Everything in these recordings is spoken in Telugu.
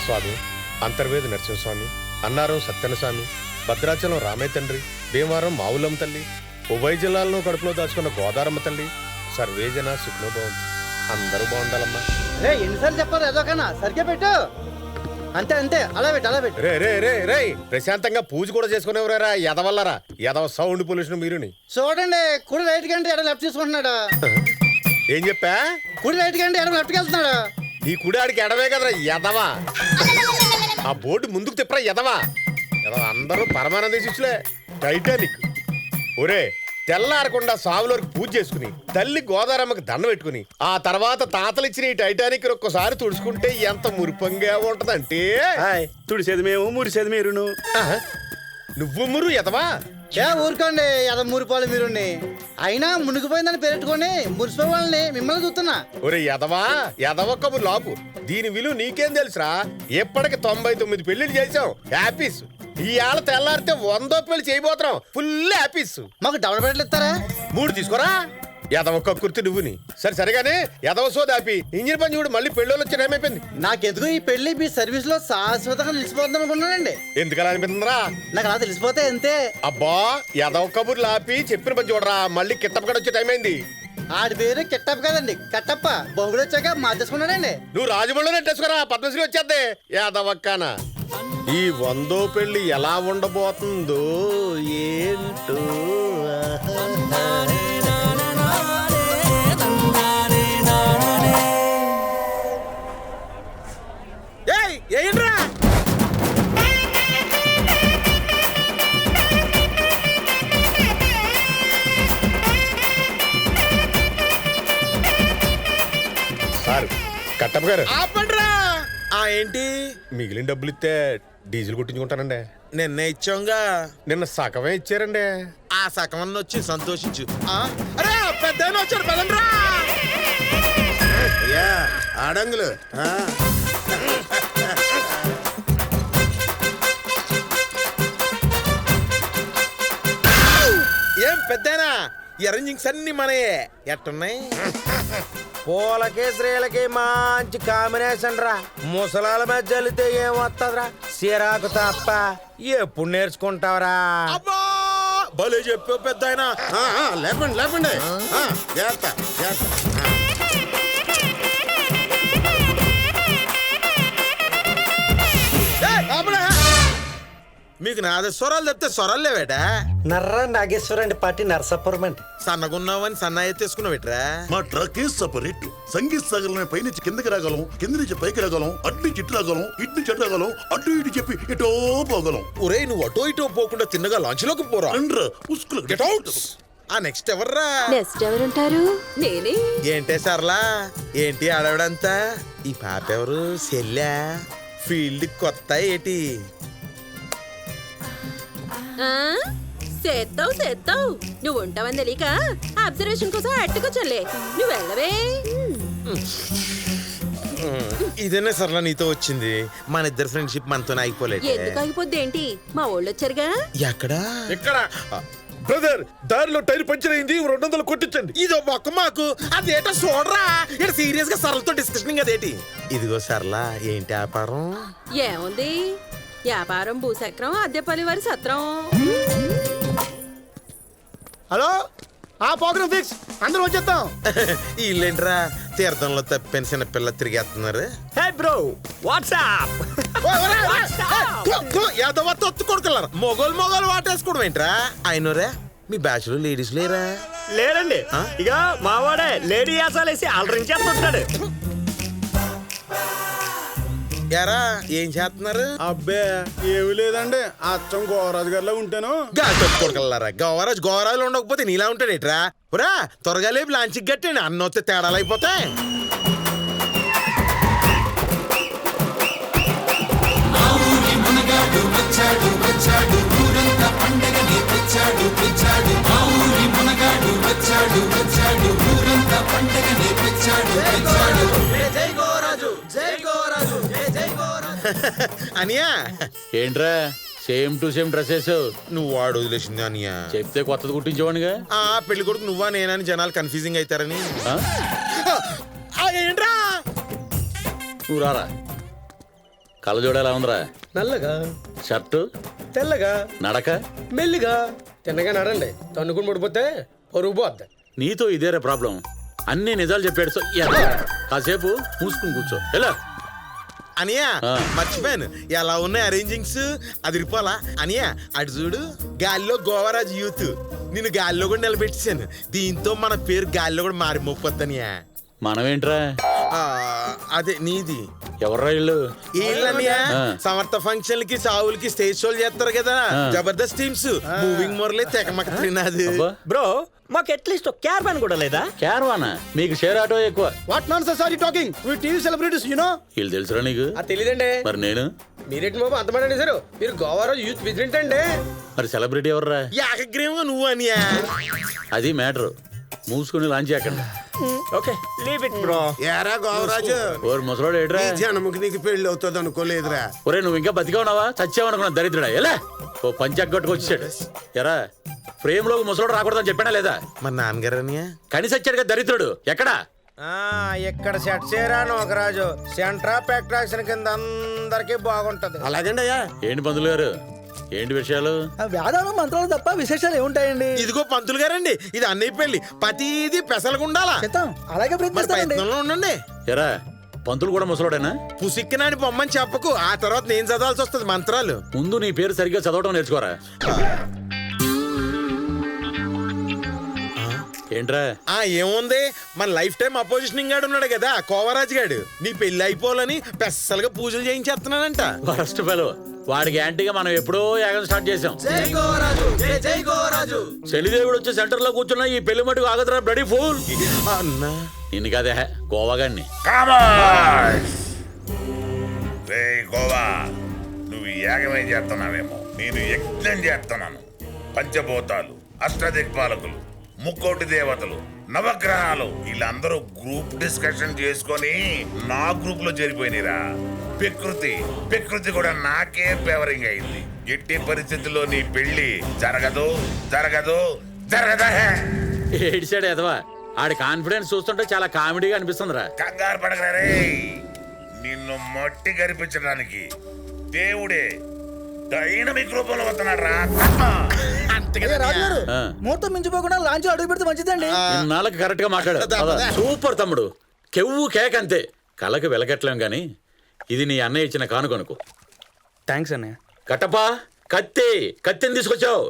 స్వామి, అంతర్వేది నరసింహస్వామి, అన్నారం సత్యనస్వామి, భద్రాచలం రామయ్య తండ్రి, భీమవరం మావులమ్మ తల్లి, ఉభయ జిల్లాలను కడుపులో దాచుకున్న గోదారమ్మ తల్లి, సర్వేజన సుఖ్నోభవంతు. అందరూ బాగుండాలమ్మా. ఎన్నిసార్లు చెప్పాలి ఏదోకన్నా సరిగ్గా పెట్టు. అంతే అంతే, అలా పెట్టు అలా పెట్టు. రే రే రే రే ప్రశాంతంగా పూజ కూడా చేసుకునేవరా ఎదవల్లరా, ఎదవ సౌండ్ పొల్యూషన్ మీరుని. చూడండి, కుడి రైట్ కంటే ఎడ లెఫ్ట్ తీసుకుంటున్నాడు. ఏం చెప్పా? కుడి రైట్ కంటే ఎడ లెఫ్ట్కి వెళ్తున్నాడు. ఈ కుడాడికి ఎడవే కదరా ఎదవా. ఆ బోర్డు ముందుకు తిప్పరా ఎదవా. ఎదవ అందరూ పరమానంద శిష్యులే. టైటానిక్ ఒరే తెల్లారకుండా సావులోకి పూజ చేసుకుని తల్లి గోదారమ్మకి దండం పెట్టుకుని ఆ తర్వాత తాతలు ఇచ్చిన ఈ టైటానిక్ ఒక్కసారి తుడుచుకుంటే ఎంత మురిపంగా ఉంటదంటే. తుడిసేది మేము, మురిసేది మీరును. నువ్వు మురు ఎదవా. ఊరుకోండి, ఎద మురిపోవాలి మీరు. అయినా మునిగిపోయిందని పెట్టుకొని మురిసిపోయే వాళ్ళని మిమ్మల్ని చూస్తున్నా. ఒరే ఎదవా, ఎదవ కబురు లాపు. దీని విలువ నీకేం తెలుసురా? ఎప్పటికి 99 పెళ్లిళ్ళు చేసాం. హ్యాపీస్. ఈ ఆళ్ళ తెల్లారితే 100 పెళ్లి చేయబోతున్నాం. Full happies. మాకు డబుల్ బెడ్లు ఇస్తారా? 3 తీసుకోరా. ఎదవ కుర్తి నువ్వుని. సరిగానే ఎదవ సోదాపి ఇంజిన్ పని చూడు. మళ్ళీ పెళ్ళోళ్ళు వచ్చి ఏమైపోయింది. నాకెందుకు ఈ పెళ్లి మీ సర్వీస్ లో శాశ్వతంగా నిలిచిపోతాం అనుకున్నానండి. ఎందుకలా అనిపిస్తుందిరా? నాకు అలా తెలిసిపోతే అంతే. అబ్బా ఎదవ కబుర్లు ఆపి చెప్పిన పని చూడరా. మళ్ళీ కిట్టపకడ వచ్చే టైం అయింది. ఆడి పేరు కిట్టప్ప కదండి, కట్టప్ప. బహుడు వచ్చాక మార్చేసుకున్నాడండి. నువ్వు రాజమండ్రిలో నెట్టేసుకోరా, పద్మశ్రీ వచ్చేద్దే. యాదవక్కన ఈ 100వ పెళ్లి ఎలా ఉండబోతుందో ఏంటో. ఏంట్రా సార్ కట్టప్ప గారు ఆపండ్రా. ఏంటి? మిగిలిన డబ్బులు ఇస్తే డీజిల్ కొట్టించుకుంటానండి. నిన్న ఇచ్చాంగా. నిన్న సగమే ఇచ్చారండి. ఆ సగమన్న వచ్చి సంతోషించు. అరే పెద్ద వచ్చారు పదండ్రా. అయ్యా ఆడంగులు. ఏం పెద్దనా? అరేంజింగ్స్ అన్ని మనయే. ఎట్టున్నాయి? పూలకి స్త్రీలకి మంచి కాంబినేషన్ రా. ముసలాల మీద జల్లితే ఏం వస్తుందిరా? సిరాకు తప్ప. ఎప్పుడు నేర్చుకుంటావరా? అబ్బా భలే చెప్పావు పెద్దాయన. లేపండి లేపండి. జాగ్రత్త జాగ్రత్త. మీకు నాద స్వరాలు చెప్తే స్వరాలు లేవేటా? నర్ర నాగేశ్వరండి పార్టీ నరసాపురం అండి. సన్నగున్నావని సన్నాయి తీసుకున్నావేట్రా? మా ట్రక్ సపరేట్. సంగీత సాగర్ పైనుంచి కిందకి రాగలం, కింద నుంచి పైకి రాగలం, అటు నుంచి ఇటు రాగలం, ఇటు నుంచి అటు రాగలం, అటు ఇటు చెప్పి ఇటో పోగలం. ఒరే నువ్వు అటో ఇటో పోకుండా తిన్నగా లాంచ్ లోకి పోరా. Get out. ఆ నెక్స్ట్ ఎవర్రా? నెక్స్ట్ ఎవరుంటారు? నేనే. ఏంటే సర్లా, ఏంటి ఆడవడంతా? ఈ పాప ఎవరు? సెల్లా? ఫీల్డ్ కొత్త ఏటి? చేస్తావు నువ్వు ఉంటావని తెలియక అబ్జర్వేషన్ కోసం అట్టుకొచ్చలే. నువ్వు వెళ్ళవే. ఇదేనా సర్లా నీతో వచ్చింది? మన ఇద్దరు ఫ్రెండ్షిప్ మనతో ఆగిపోలేదు. ఎందుకు ఆగిపోద్ది ఏంటి? మా ఊళ్ళో వచ్చారుగా. ఎక్కడా? ఇక్కడ బ్రదర్ దారిలో టైర్ పంచర్ అయింది, 200 కొట్టించండి. ఇదో మొక్క మాకు అదేటో చూడరా. ఇక్కడ సీరియస్ గా సరళతో డిస్కషన్ అదేటి? ఇదిగో సరళా, ఏంటి వ్యాపారం? ఏముంది? వ్యాపారం భూచక్రం, అద్దెపల్లి వారి సత్రం. హలో, ఆ ప్రోగ్రామ్ ఫిక్స్. అందరూ వచ్చేద్దాం. వీళ్ళేంట్రా తీర్థంలో తప్పిన చిన్న పిల్ల తిరిగేస్తున్నారు? హే బ్రో, వాట్సాప్. కొడుకులారా మొగోలు వాటేసుకోవడం ఏంట్రా? అయినోరా మీ బ్యాచ్ లో లేడీస్ లేరా? లేరండి. ఇక మావాడే లేడీ యాసాలేసి అలరించేస్తుంటాడు. యారా ఏం చేస్తున్నారు? అబ్బే ఏమి లేదండి, అచ్చం గోరాజు గారిలో ఉంటాను. కొడుకులారా గోవరాజు ఉండకపోతే నీలా ఉంటాడేట్రా? పురా త్వరగా లేపు లాంచికి గట్టండి, అన్నొస్తే తేడాలు అయిపోతాయి. అనియా ఏంట్రా సేమ్ టు సేమ్ డ్రెస్ వేసావు? నువ్వు వాడు వదిలేసింది అనియా. చెప్తే కొత్తది కుట్టించేవాడిగా. పెళ్లి కొడుకు నువ్వా నేనని జనాలు కన్ఫ్యూజింగ్ అవుతారని. ఏంట్రా నువ్వు రారా? కళ్ళజోడు ఎలా ఉందిరా? నల్లగా, షర్టు, తెల్లగా, నడక. మెల్లిగా. తిన్నగా నడండి, తన్నుకుని పడిపోతే పరుగు పోద్ది. నీతో ఇదేరా ప్రాబ్లం. అన్ని నిజాలు చెప్పాడు. కాసేపు మూసుకుని కూర్చో. ఎలా అనియా ఆ. మర్చిపోయాను, ఎలా ఉన్నాయి అరేంజింగ్స్? అది రిపోలా అనియా, అటు చూడు, గాల్లో గోవరాజ్ యూత్. నిన్ను గాల్లో కూడా నిలబెట్టేశాను. దీంతో మన పేరు గాల్లో కూడా మారి మోపొద్దనియా. మనమేంట్రా? అదే నీది. ఎవర్రా ఇల్లు? వీళ్ళనియా ఆ. సమర్థ ఫంక్షన్లకి సావులకి స్టేజ్ షోలు చేస్తారు కదా, ఆ. జబర్దస్త్ టీమ్స్. మూవింగ్ మొరలే తెగమక తినాది. అబ్బా, బ్రో మాకు అట్లీస్ట్ ఒక క్యారవాన్ కూడా లేదా? క్యారవానా? మీకు షేర్ ఆటో ఎక్కువ. వాట్ నాన్ సార్ ఈ talking we TV celebrities you know. వీళ్ళు తెలుసురా నీకు? అది తెలియదండి. మరి నేను? మీరేంటి బాబు అంత మాట సార్? మీరు గోవారాజు యూత్ ప్రెసిడెంట్ అండి. మరి సెలబ్రిటీ ఎవర్రా? ఏకగ్రీవంగా నువ్వు అనియా. అది మ్యాటర్. మూసుకుని లాంచ్ చేయకండి. Okay leave it bro. ఏరా గోవరాజు, ఓరు ముసలోడు ఏడ్రా? ఈ జనముకి నీకు పెళ్లి అవుతుంది అనుకోలేదురా. ఒరే నువ్వు ఇంకా బతిగా ఉన్నావా? చచ్చావనుకున్నా దరిద్రుడా. ఎలా ఓ పంచగట్టుకు వచ్చాడు. ఎరా ఫ్రేమ్ లో ముసలోడు రాకూడదని చెప్పాడా లేదా? మరి నాన్నగారు అనియా. కని సచ్చాడు కదా దరిద్రుడు. ఎక్కడా? ఇక్కడ సెట్ చేయరా నోకరాజు. సెంటర్ ఆఫ్ అట్రాక్షన్ కింద అందరికి బాగుంటది. అలాగండి అయ్యా. ఏంటి పంతులు గారు, ఏంటి విషయాలు? వేదాలు మంత్రాలు తప్ప విశేషాలు ఏముంటాయండి? ఇదిగో పంతులు గారండి, ఇది అన్నయ్య పెళ్లి. ప్రతిదీ పెసలుగుండాలా. అలాగే మరి ప్రయత్నంలో ఉండండి. ఎరా పంతులు కూడా ముసలోడేనా? పుసిక్కినాని బొమ్మని చెప్పకు, ఆ తర్వాత నేను చదవాల్సి వస్తుంది మంత్రాలు. ముందు నీ పేరు సరిగ్గా చదవటం నేర్చుకోరా. ఏంట్రా? ఏముంది, మన లైఫ్ టైం అపోజిషనింగ్ గాడు ఉన్నాడు కదా కోవరాజ్ గాడు, నీ పెళ్లి అయిపోవాలని పెద్దలుగా పూజలు చేయించేస్తున్నానంట. ఫస్ట్ ఫెలో వాడికి యాంటీగా మనం ఎప్పుడో యాగం స్టార్ట్ చేసాం. శనిదేవుడు వచ్చి సెంటర్ లో కూర్చున్నా ఈ పెళ్లి మటుకు ఆగదురా బ్లడీ ఫూల్. అన్నా నిన్ను కదే గోవాగాన్ని. గోవా, నువ్వు యాగమే చేస్తున్నావేమో, నేను యజ్ఞం చేస్తున్నాను. పంచభూతాలు, అష్టదిక్పాలకులు, ముక్కోటి దేవతలు, నవగ్రహాలు వీళ్ళందరూ గ్రూప్ డిస్కషన్ చేసుకొని నా గ్రూప్ లో చేరిపోయినరా. ప్రకృతి కూడా నాకే ఫేవరింగ్ అయింది. ఎట్టి పరిస్థితుల్లో నీ పెళ్లి జరగదు జరగదు జరగదా. ఏడిసాడు ఎదవా. ఆడి కాన్ఫిడెన్స్ చూస్తుంటే చాలా కామెడీగా అనిపిస్తుందిరా. కంగారు పడగలరే, నిన్ను మట్టి గరిపించడానికి దేవుడే డైనమిక్ రూపంలో వస్తున్నాడు రా. రాజుగారు ఆ. ముహూర్తం మించిపోకుండా లాంచ్ అడుగు పెడితే మంచిదండి. ఇన్నాళ్ళకి కరెక్ట్ గా మాట్లాడు. సూపర్ తమ్ముడు, కెవ్వు కేక్ అంతే. కళ్ళకి వెలగట్లేం గాని ఇది నీ అన్నయ్య ఇచ్చిన కానుకొనుకు. థ్యాంక్స్ అన్నయ్య. కట్టపా కత్తిని తీసుకొచ్చావు.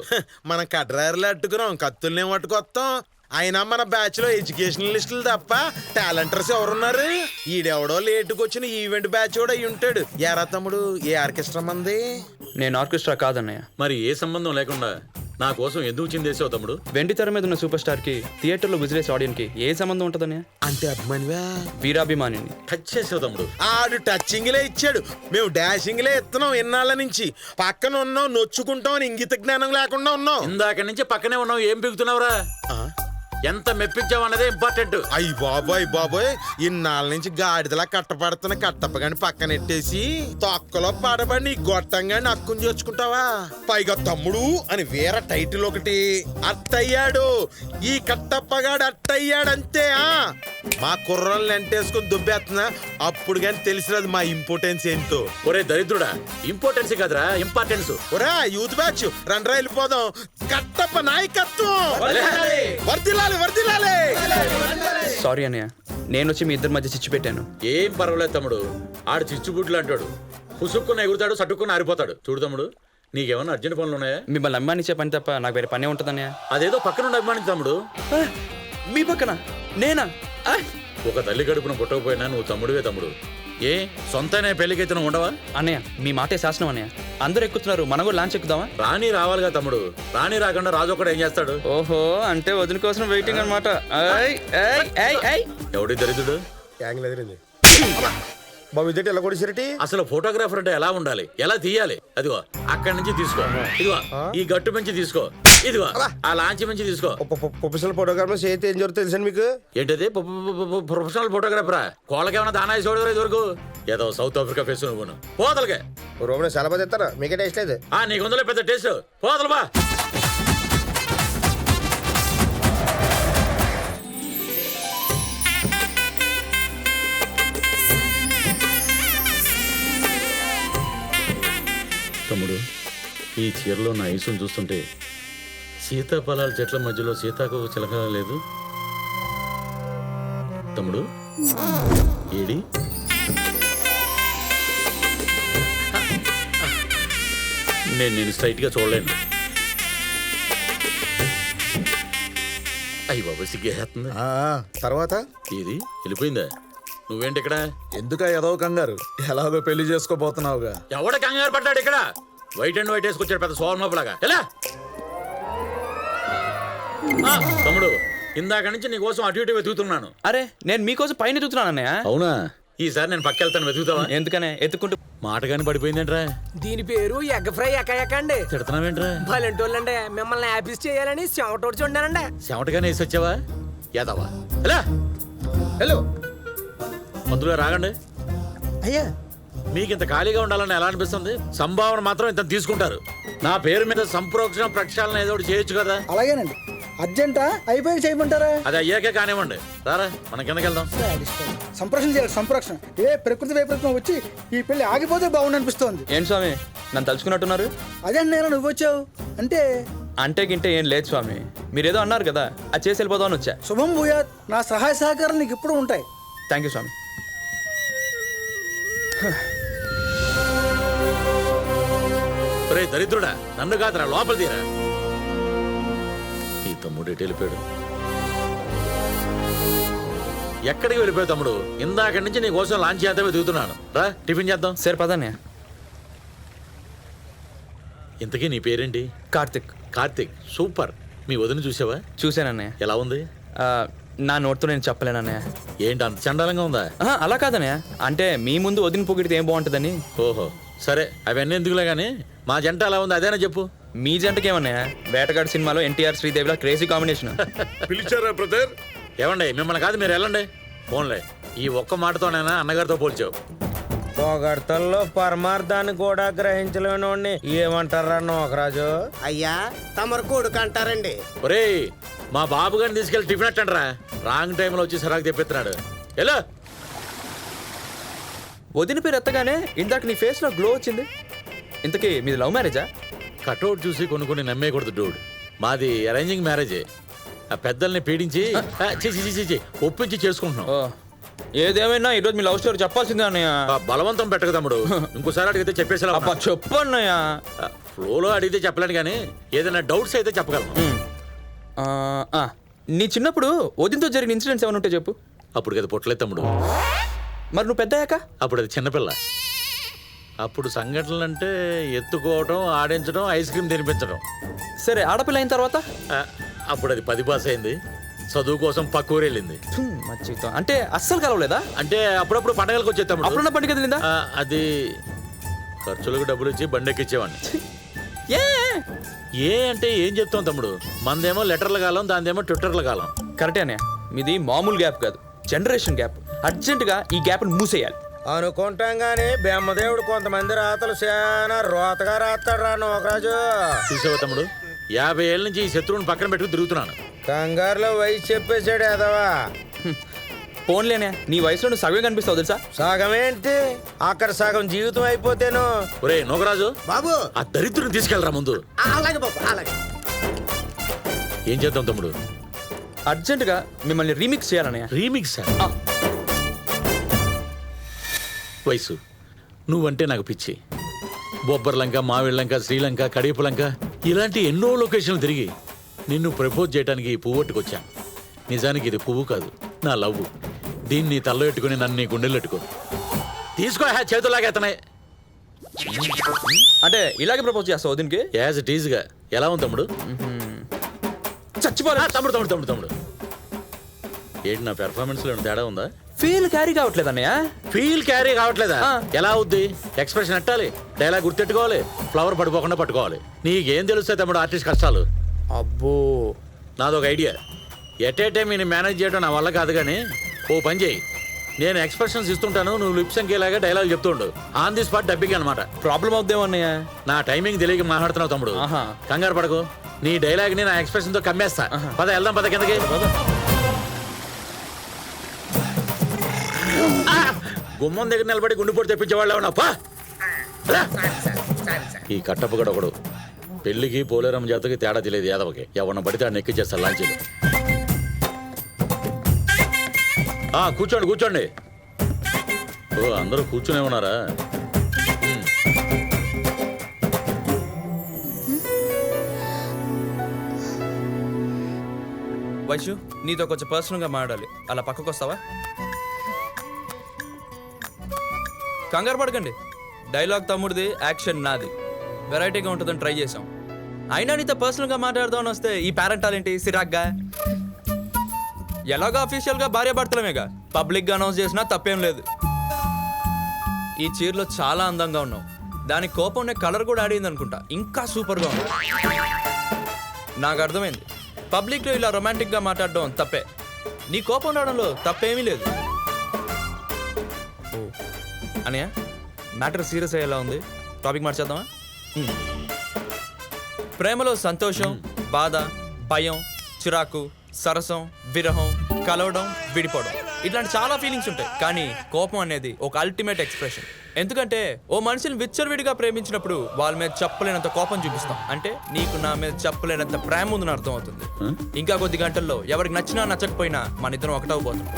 మనం కడ్రారులు అట్టుకున్నాం, కత్తుల్ని పట్టుకొస్తాం. అయినా మన బ్యాచ్ లో ఎడ్యుకేషనలిస్టులు తప్ప టాలెంటర్స్ ఎవరున్నారు? ఈడెవడో లేటుకు వచ్చిన ఈవెంట్ బ్యాచ్ కూడా అయి ఉంటాడు. యారా తమ్ముడు, ఏ ఆర్కెస్ట్రా మంది? నేను ఆర్కెస్ట్రా కాదన్నయ్య. మరి ఏ సంబంధం లేకుండా నా కోసం ఎందుకు చిందేసావు తమ్ముడు? వెండి తెర మీద ఉన్న సూపర్ స్టార్ కి థియేటర్ లో విజిలేస్ ఆడియన్స్ కి ఏ సంబంధం ఉంటదన్నయ్య? అంటే అభిమానివా? వీరాభిమానిని. టచ్ చేసావు తమ్ముడు. ఆడు టచ్చింగ్లే ఇచ్చాడు, మేము డాషింగ్లే ఇస్తున్నాం. ఇన్నాళ్ళ నుంచి పక్కన ఉన్నాం, నొచ్చుకుంటాం అని ఇంగిత జ్ఞానం లేకుండా ఉన్నాం. ఇందాక నుంచి పక్కనే ఉన్నావు, ఏం పీకుతున్నావురా? ఎంత మెప్పించావు అన్నదే ఇంపార్టెంట్. అయ్యి బాబోయ్, ఇన్నాళ్ళ నుంచి గాడిదలా కట్టపడుతున్న కట్టప్పగాని పక్కనెట్టేసి తొక్కలో పడబడి గొట్టంగాని అక్కుని చేర్చుకుంటావా? పైగా తమ్ముడు అని వేరే టైటిల్ ఒకటి. అట్టయ్యాడు ఈ కట్టప్పగాడు, అట్టయ్యాడంతే. మా కుర్రల్ని ఎంటేసుకుని దుబ్బేస్తున్నా, అప్పుడు గాని తెలిసినది మా ఇంపార్టెన్స్ ఏంటో. ఒరే దరిద్రుడా, ఇంపార్టెన్స్ కాదురా ఇంపార్టెన్స్. ఒరే యూత్ బ్యాచ్ రండ్రా వెళ్ళిపోదాం. కట్టప్ప నాయకత్వం వర్ధిల్లాలి. సారీ అన్నయ్య, నేను వచ్చి మీ ఇద్దరి మధ్య చిచ్చు పెట్టాను. ఏం పర్వాలేదు తమ్ముడు, ఆడు చిచ్చుబుడ్లు అంటాడు. పుసుక్కుని ఎగురుతాడు, సట్టుకుని ఆరిపోతాడు. చూడు తమ్ముడు, నీకేమన్నా అర్జెంట్ పనులు ఉన్నాయా? మిమ్మల్ని అభిమానించే పని తప్ప నాకు వేరే పనే ఉంటుందన్నయ్య. అదేదో పక్కనుండి అభిమానించు తమ్ముడు. మీ పక్కన నేనా? ఒక తల్లి కడుపున పుట్టకపోయినా నువ్వు తమ్ముడివే తమ్ముడు. ఏ సొంతనే పెళ్లికైతే నువ్వు ఉండవా? అన్నయ్య మీ మాటే శాసనం అన్నయ్య. అందరూ ఎక్కుతున్నారు, మనం కూడా లాంచ్ ఎక్కుదామా? రాణి రావాలిగా తమ్ముడు. రాణి రాకుండా రాజు ఒక్కడు ఏం చేస్తాడు? ఓహో, అంటే వదిన కోసం వెయిటింగ్ అనమాట. ఎవడి దరిద్రుడు? బాబు ఇదేంటి ఎలా కూడా సిరటి? అసలు ఫోటోగ్రాఫర్ అంటే ఎలా ఉండాలి, ఎలా తీయాలి? అదిగో అక్కడి నుంచి తీసుకో, ఇదిగో ఈ గట్టు నుంచి తీసుకో, ఇదిగో ఆ లాంచ్ నుంచి తీసుకో. ప్రొఫెషనల్ ఫోటోగ్రాఫర్ చేస్తే ఏం జరుగుతుంది తెలుసండి మీకు? ఏంటది ప్రొఫెషనల్ ఫోటోగ్రాఫరా? కోళ్ళకేమన్నా దానా చూడదు ఇది వరకు. ఏదో సౌత్ ఆఫ్రికా ఫేస్ నువ్వును. పోతలకే రూమ్ చాలా బాగా తెస్తాను, మీకే టేస్ట్ లేదు. నీకు ఉందలే పెద్ద టేస్ట్. పోతలు బా. తమ్ముడు, ఈ చీరలో నా ఐసును చూస్తుంటే సీతాఫలాల చెట్ల మధ్యలో సీతాకోక చిలక లేదు. తమ్ముడు ఏడి? నేను స్ట్రైట్గా చూడలేను. అయ్యి బాబు సిగ్గేస్తుంది. తర్వాత ఇది వెళ్ళిపోయిందా? నువ్వేంటి ఇక్కడ? ఎందుక ఏదో కంగారు, ఎలాగో పెళ్లి చేసుకోబోతున్నావుగా. ఎవడ కంగారు పడ్డాడు ఇక్కడ? వైట్ అండ్ వైట్ వేసుకొచ్చాడు పెద్ద సోమలాగా. ఎలా తమ్ముడు, ఇందాక నుంచి నీ కోసం అటు ఇటు వెతుకుతున్నాను. అరే నేను మీకోసం పైన ఎదుగుతున్నాను అన్నయ్య. అవునా? ఈసారి నేను పక్కెళ్తాను, వెతుకుతావా? ఎందుకనే ఎత్తుకుంటూ మాట కానీ పడిపోయిందేంట్రా? దీని పేరు ఎగ్ ఫ్రై ఎక్కకండి. తిడుతున్నావేంట్రా? భలేంటోళ్ళండి, మిమ్మల్ని హ్యాపీస్ చేయాలని చెమటోడ్చి ఉండానండి. చెమటగానే వేసి వచ్చావా యాదవా? ఎలా హలో మందులో రాగండి. అయ్యా మీకు ఇంత ఖాళీగా ఉండాలని ఎలా అనిపిస్తుంది? సంభావన మాత్రం ఇంత తీసుకుంటారు. నా పేరు మీద సంప్రోక్షణ ప్రక్షాళన ఏదో ఒకటి చేయొచ్చు కదా. అలాగేనండి. అర్జెంటా అయిపోయి చేయమంటారా? అది అయ్యాకే కానివ్వండి. రారా మన కిందకి వెళ్దాం. సంప్రోక్షణ చేయాలి, సంప్రోక్షణ. ప్రకృతి వైపరీత్యం వచ్చి ఈ పెళ్లి ఆగిపోతే బాగుండు అనిపిస్తోంది. ఏంటి స్వామి నన్ను తలుచుకున్నట్టున్నారు? అదే నేను నువ్వు వచ్చావు అంటే అంటే గింటే ఏం లేదు స్వామి, మీరేదో అన్నారు కదా, అది చేసి వెళ్ళిపోదామని వచ్చా. శుభం భూయాత్. నా సహాయ సహకారాలు నీకు ఎప్పుడు ఉంటాయి. థ్యాంక్ యూ స్వామి. ఒరే దరిద్రుడా, నన్ను కాదురా, లోపల తీరా. ఈ తమ్ముడు ఎటు వెళ్ళిపోయాడు? ఎక్కడికి వెళ్ళిపోయావు తమ్ముడు? ఇందాక నుంచి నీ కోసం లాంచ్ చేద్దామే దిగుతున్నాను. రా టిఫిన్ చేద్దాం. సరే పదన్నయ్య. ఇంతకీ నీ పేరేంటి? కార్తిక్. కార్తిక్, సూపర్. మీ వదిన చూసావా? చూశానన్నయ్య. ఎలా ఉంది? నా నోట్తో నేను చెప్పలేనన్నయ్య. ఏంటి అంత చండాలంగా ఉందా? అలా కాదన్నయ్య, అంటే మీ ముందు వదిన పొగిడితే ఏం బాగుంటుందని. ఓహో సరే, అవన్నీ ఎందుకులే గానీ మా జంట ఎలా ఉంది అదేనా చెప్పు. మీ జంటకి ఏమన్నాయా? వేటగాడు సినిమాలో ఎన్టీఆర్ శ్రీదేవిలా క్రేజీ కాంబినేషన్. పిలిచారా బ్రదర్? ఏమండి మిమ్మల్ని కాదు, మీరు వెళ్ళండి. ఫోన్లే, ఈ ఒక్క మాటతోనైనా అన్నగారితో పోల్చావు. పొగడ్తల్లో పరమార్థాన్ని కూడా గ్రహించలేనోడిని ఏమంటారా నోకరాజు? అయ్యా తమరు కొడుకు అంటారండి. ఒరేయ్, మా బాబు గారిని తీసుకెళ్ళి టిఫిన్ అట్టండి రా. రాంగ్ టైంలో వచ్చి సరాకు తెప్పిస్తున్నాడు. ఎలా వదిన పేరు ఎత్తగానే ఇందాక నీ ఫేస్ లో గ్లో వచ్చింది. ఇంతకీ మీది లవ్ మ్యారేజా? కటౌట్ చూసి కొన్ని నమ్మేయకూడదు డూడ్. మాది అరేంజింగ్ మ్యారేజే. ఆ పెద్దల్ని పీడించి ఒప్పించి చేసుకుంటున్నాం. ఓ, ఏదేమైనా ఈరోజు మీ లవ్ స్టోరీ చెప్పాల్సిందే అన్నయ్య. బలవంతం పెట్టక తమ్ముడు, ఇంకోసారి అడిగితే చెప్పేసా. అబ్బా చెప్పు అన్నయ్య. ఫ్లోలో అడిగితే చెప్పలేను కానీ ఏదైనా డౌట్స్ అయితే చెప్పగలను. నీ చిన్నప్పుడు వదినతో జరిగిన ఇన్సిడెంట్స్ ఏమైనా ఉంటే చెప్పు. అప్పుడు కదా పుట్టలేదు తమ్ముడు. మరి నువ్వు పెద్దయ్యాక? అప్పుడు అది చిన్నపిల్ల. అప్పుడు సంఘటనలు అంటే ఎత్తుకోవడం, ఆడించడం, ఐస్ క్రీమ్ తినిపించడం. సరే ఆడపిల్ల అయిన తర్వాత? అప్పుడు అది 10 పాస్ అయింది. చదువు కోసం పక్కూరు వెళ్ళింది. మా జీవితం అంటే అస్సలు కలవలేదా? అంటే అప్పుడప్పుడు పండగలకు వచ్చేస్తాం. అప్పుడున్న పండుగ కదిలిందా? అది ఖర్చులకు డబ్బులు ఇచ్చి బండెక్కిచ్చేవాడిని. ఏ అంటే ఏం చెప్తాం తమ్ముడు, మందేమో లెటర్ల కాలం, దానిదేమో ట్విట్టర్ల కాలం. కరెక్టే అన్నయ్య, మీది మామూలు గ్యాప్ కాదు, జనరేషన్ గ్యాప్. అర్జెంటుగా ఈ గ్యాప్ని మూసేయాలి అనుకుంటాం గాని బెమ్మదేవుడు కొంతమంది రాతలు చాలా రోతగా రాస్తాడు రా నోకరాజు. చూసావా తమ్ముడు, 50 ఏళ్ళ నుంచి ఈ శత్రువుని పక్కన పెట్టుకుని తిరుగుతున్నాను. కంగారులో వయసు చెప్పేశాడు ఎదవా. ఫోన్లేనే, నీ వయసులో నువ్వు సగమే కనిపిస్తావు తెలుసా? సగం ఏంటి, అక్కడ సగం జీవితం అయిపోతేను. ఒరే నోకరాజు బాబు ఆ దరిద్రుని తీసుకెళ్ళరా ముందు. అలాగే బాబు అలాగే. ఏం చేద్దాం తమ్ముడు? అర్జెంటుగా మిమ్మల్ని రీమిక్స్ చేయాలన్నయ్య. రీమిక్స్ వయసు, నువ్వంటే నాకు పిచ్చి. బొబ్బర్లంక, మావిళ్ళంక, శ్రీలంక, కడియపులంక ఇలాంటి ఎన్నో లొకేషన్లు తిరిగి నిన్ను ప్రపోజ్ చేయడానికి ఈ పువ్వు పట్టుకొచ్చాను. నిజానికి ఇది పువ్వు కాదు, నా లవ్వు. దీన్ని తల్లో పెట్టుకుని నన్ను నీ గుండెలు పెట్టుకో. తీసుకో చేతులాగా ఎత్తనాయి. అంటే ఇలాగే ప్రపోజ్ చేస్తావు దీనికి? యాజ్ ఇట్ ఈజ్గా. ఎలా ఉంది తమ్ముడు? చచ్చిపోరా తమ్ముడు తమ్ముడు తమ్ముడు తమ్ముడు ఏంటి నా పెర్ఫార్మెన్స్లో తేడా ఉందా? ఫీల్ క్యారీ కావట్లేదు అన్నయ్య. ఫీల్ క్యారీ కావట్లేదా? ఎలా అవుద్ది? ఎక్స్ప్రెషన్ ఎట్టాలి, డైలాగ్ గుర్తెట్టుకోవాలి, ఫ్లవర్ పడిపోకుండా పట్టుకోవాలి. నీకేం తెలుస్తాయి తమ్ముడు ఆర్టిస్ట్ కష్టాలు? అబ్బో, నాదొక ఐడియా. ఎట్ ఏ టైం నేను మేనేజ్ చేయడం నా వల్ల కాదు కానీ ఓ పని చేయి. నేను ఎక్స్ప్రెషన్స్ ఇస్తుంటాను, నువ్వు లిప్స్ అంకేలాగా డైలాగ్ చెప్తుండు. ఆన్ ది స్పాట్ డబ్బింగ్ అనమాట. ప్రాబ్లం అవుద్దేమో అన్నయ్య. నా టైమింగ్ తెలియక మాట్లాడుతున్నావు తమ్ముడు. కంగారు పడకు, నీ డైలాగ్ ని నా ఎక్స్ప్రెషన్ తో కమ్మేస్తా. పద వెళ్దాం, పద కిందకి. గుమ్మం దగ్గర నిలబడి గుండెపోటు తెప్పించేవాళ్ళు. ఈ కట్టప్పగడ ఒకడు పెళ్లికి పోలేరమ్మ జాతకి తేడా తెలియదు యాదవకి ఎవరిని పడితే ఆడిని ఎక్కిచ్చేస్తారు లాంచీలు. కూర్చోండి కూర్చోండి. ఓ అందరూ కూర్చునే ఉన్నారా? వైషు నీతో కొంచెం పర్సనల్గా మాట్లాడాలి, అలా పక్కకు వస్తావా? కంగారు పడకండి, డైలాగ్ తమ్ముడిది, యాక్షన్ నాది. వెరైటీగా ఉంటుందని ట్రై చేసాం. అయినా నీతో పర్సనల్గా మాట్లాడదామని వస్తే ఈ పేరెంటాలేంటి సిరాగ్గా? ఎలాగో అఫీషియల్గా భార్యాభర్తలమేగా, పబ్లిక్గా అనౌన్స్ చేసినా తప్పేం లేదు. ఈ చీరలో చాలా అందంగా ఉన్నావు. దానికి కోపం కలర్ కూడా ఆడింది అనుకుంటా, ఇంకా సూపర్గా ఉన్నావు. నాకు అర్థమైంది, పబ్లిక్లో ఇలా రొమాంటిక్గా మాట్లాడడం తప్పే. నీ కోపం రావడంలో తప్పేమీ లేదు. ఓ అనయ్య, మ్యాటర్ సీరియస్ అయ్యేలా ఉంది, టాపిక్ మార్చేద్దామా? ప్రేమలో సంతోషం, బాధ, భయం, చిరాకు, సరసం, విరహం, కలవడం, విడిపోవడం, ఇట్లాంటి చాలా ఫీలింగ్స్ ఉంటాయి. కానీ కోపం అనేది ఒక అల్టిమేట్ ఎక్స్ప్రెషన్. ఎందుకంటే ఓ మనిషిని విచ్చలవిడిగా ప్రేమించినప్పుడు వాళ్ళ మీద చెప్పలేనంత కోపం చూపిస్తాం. అంటే నీకు నా మీద చెప్పలేనంత ప్రేమ ఉందని అర్థం అవుతుంది. ఇంకా కొద్ది గంటల్లో ఎవరికి నచ్చినా నచ్చకపోయినా మన ఇద్దరం ఒకటవబోతాం.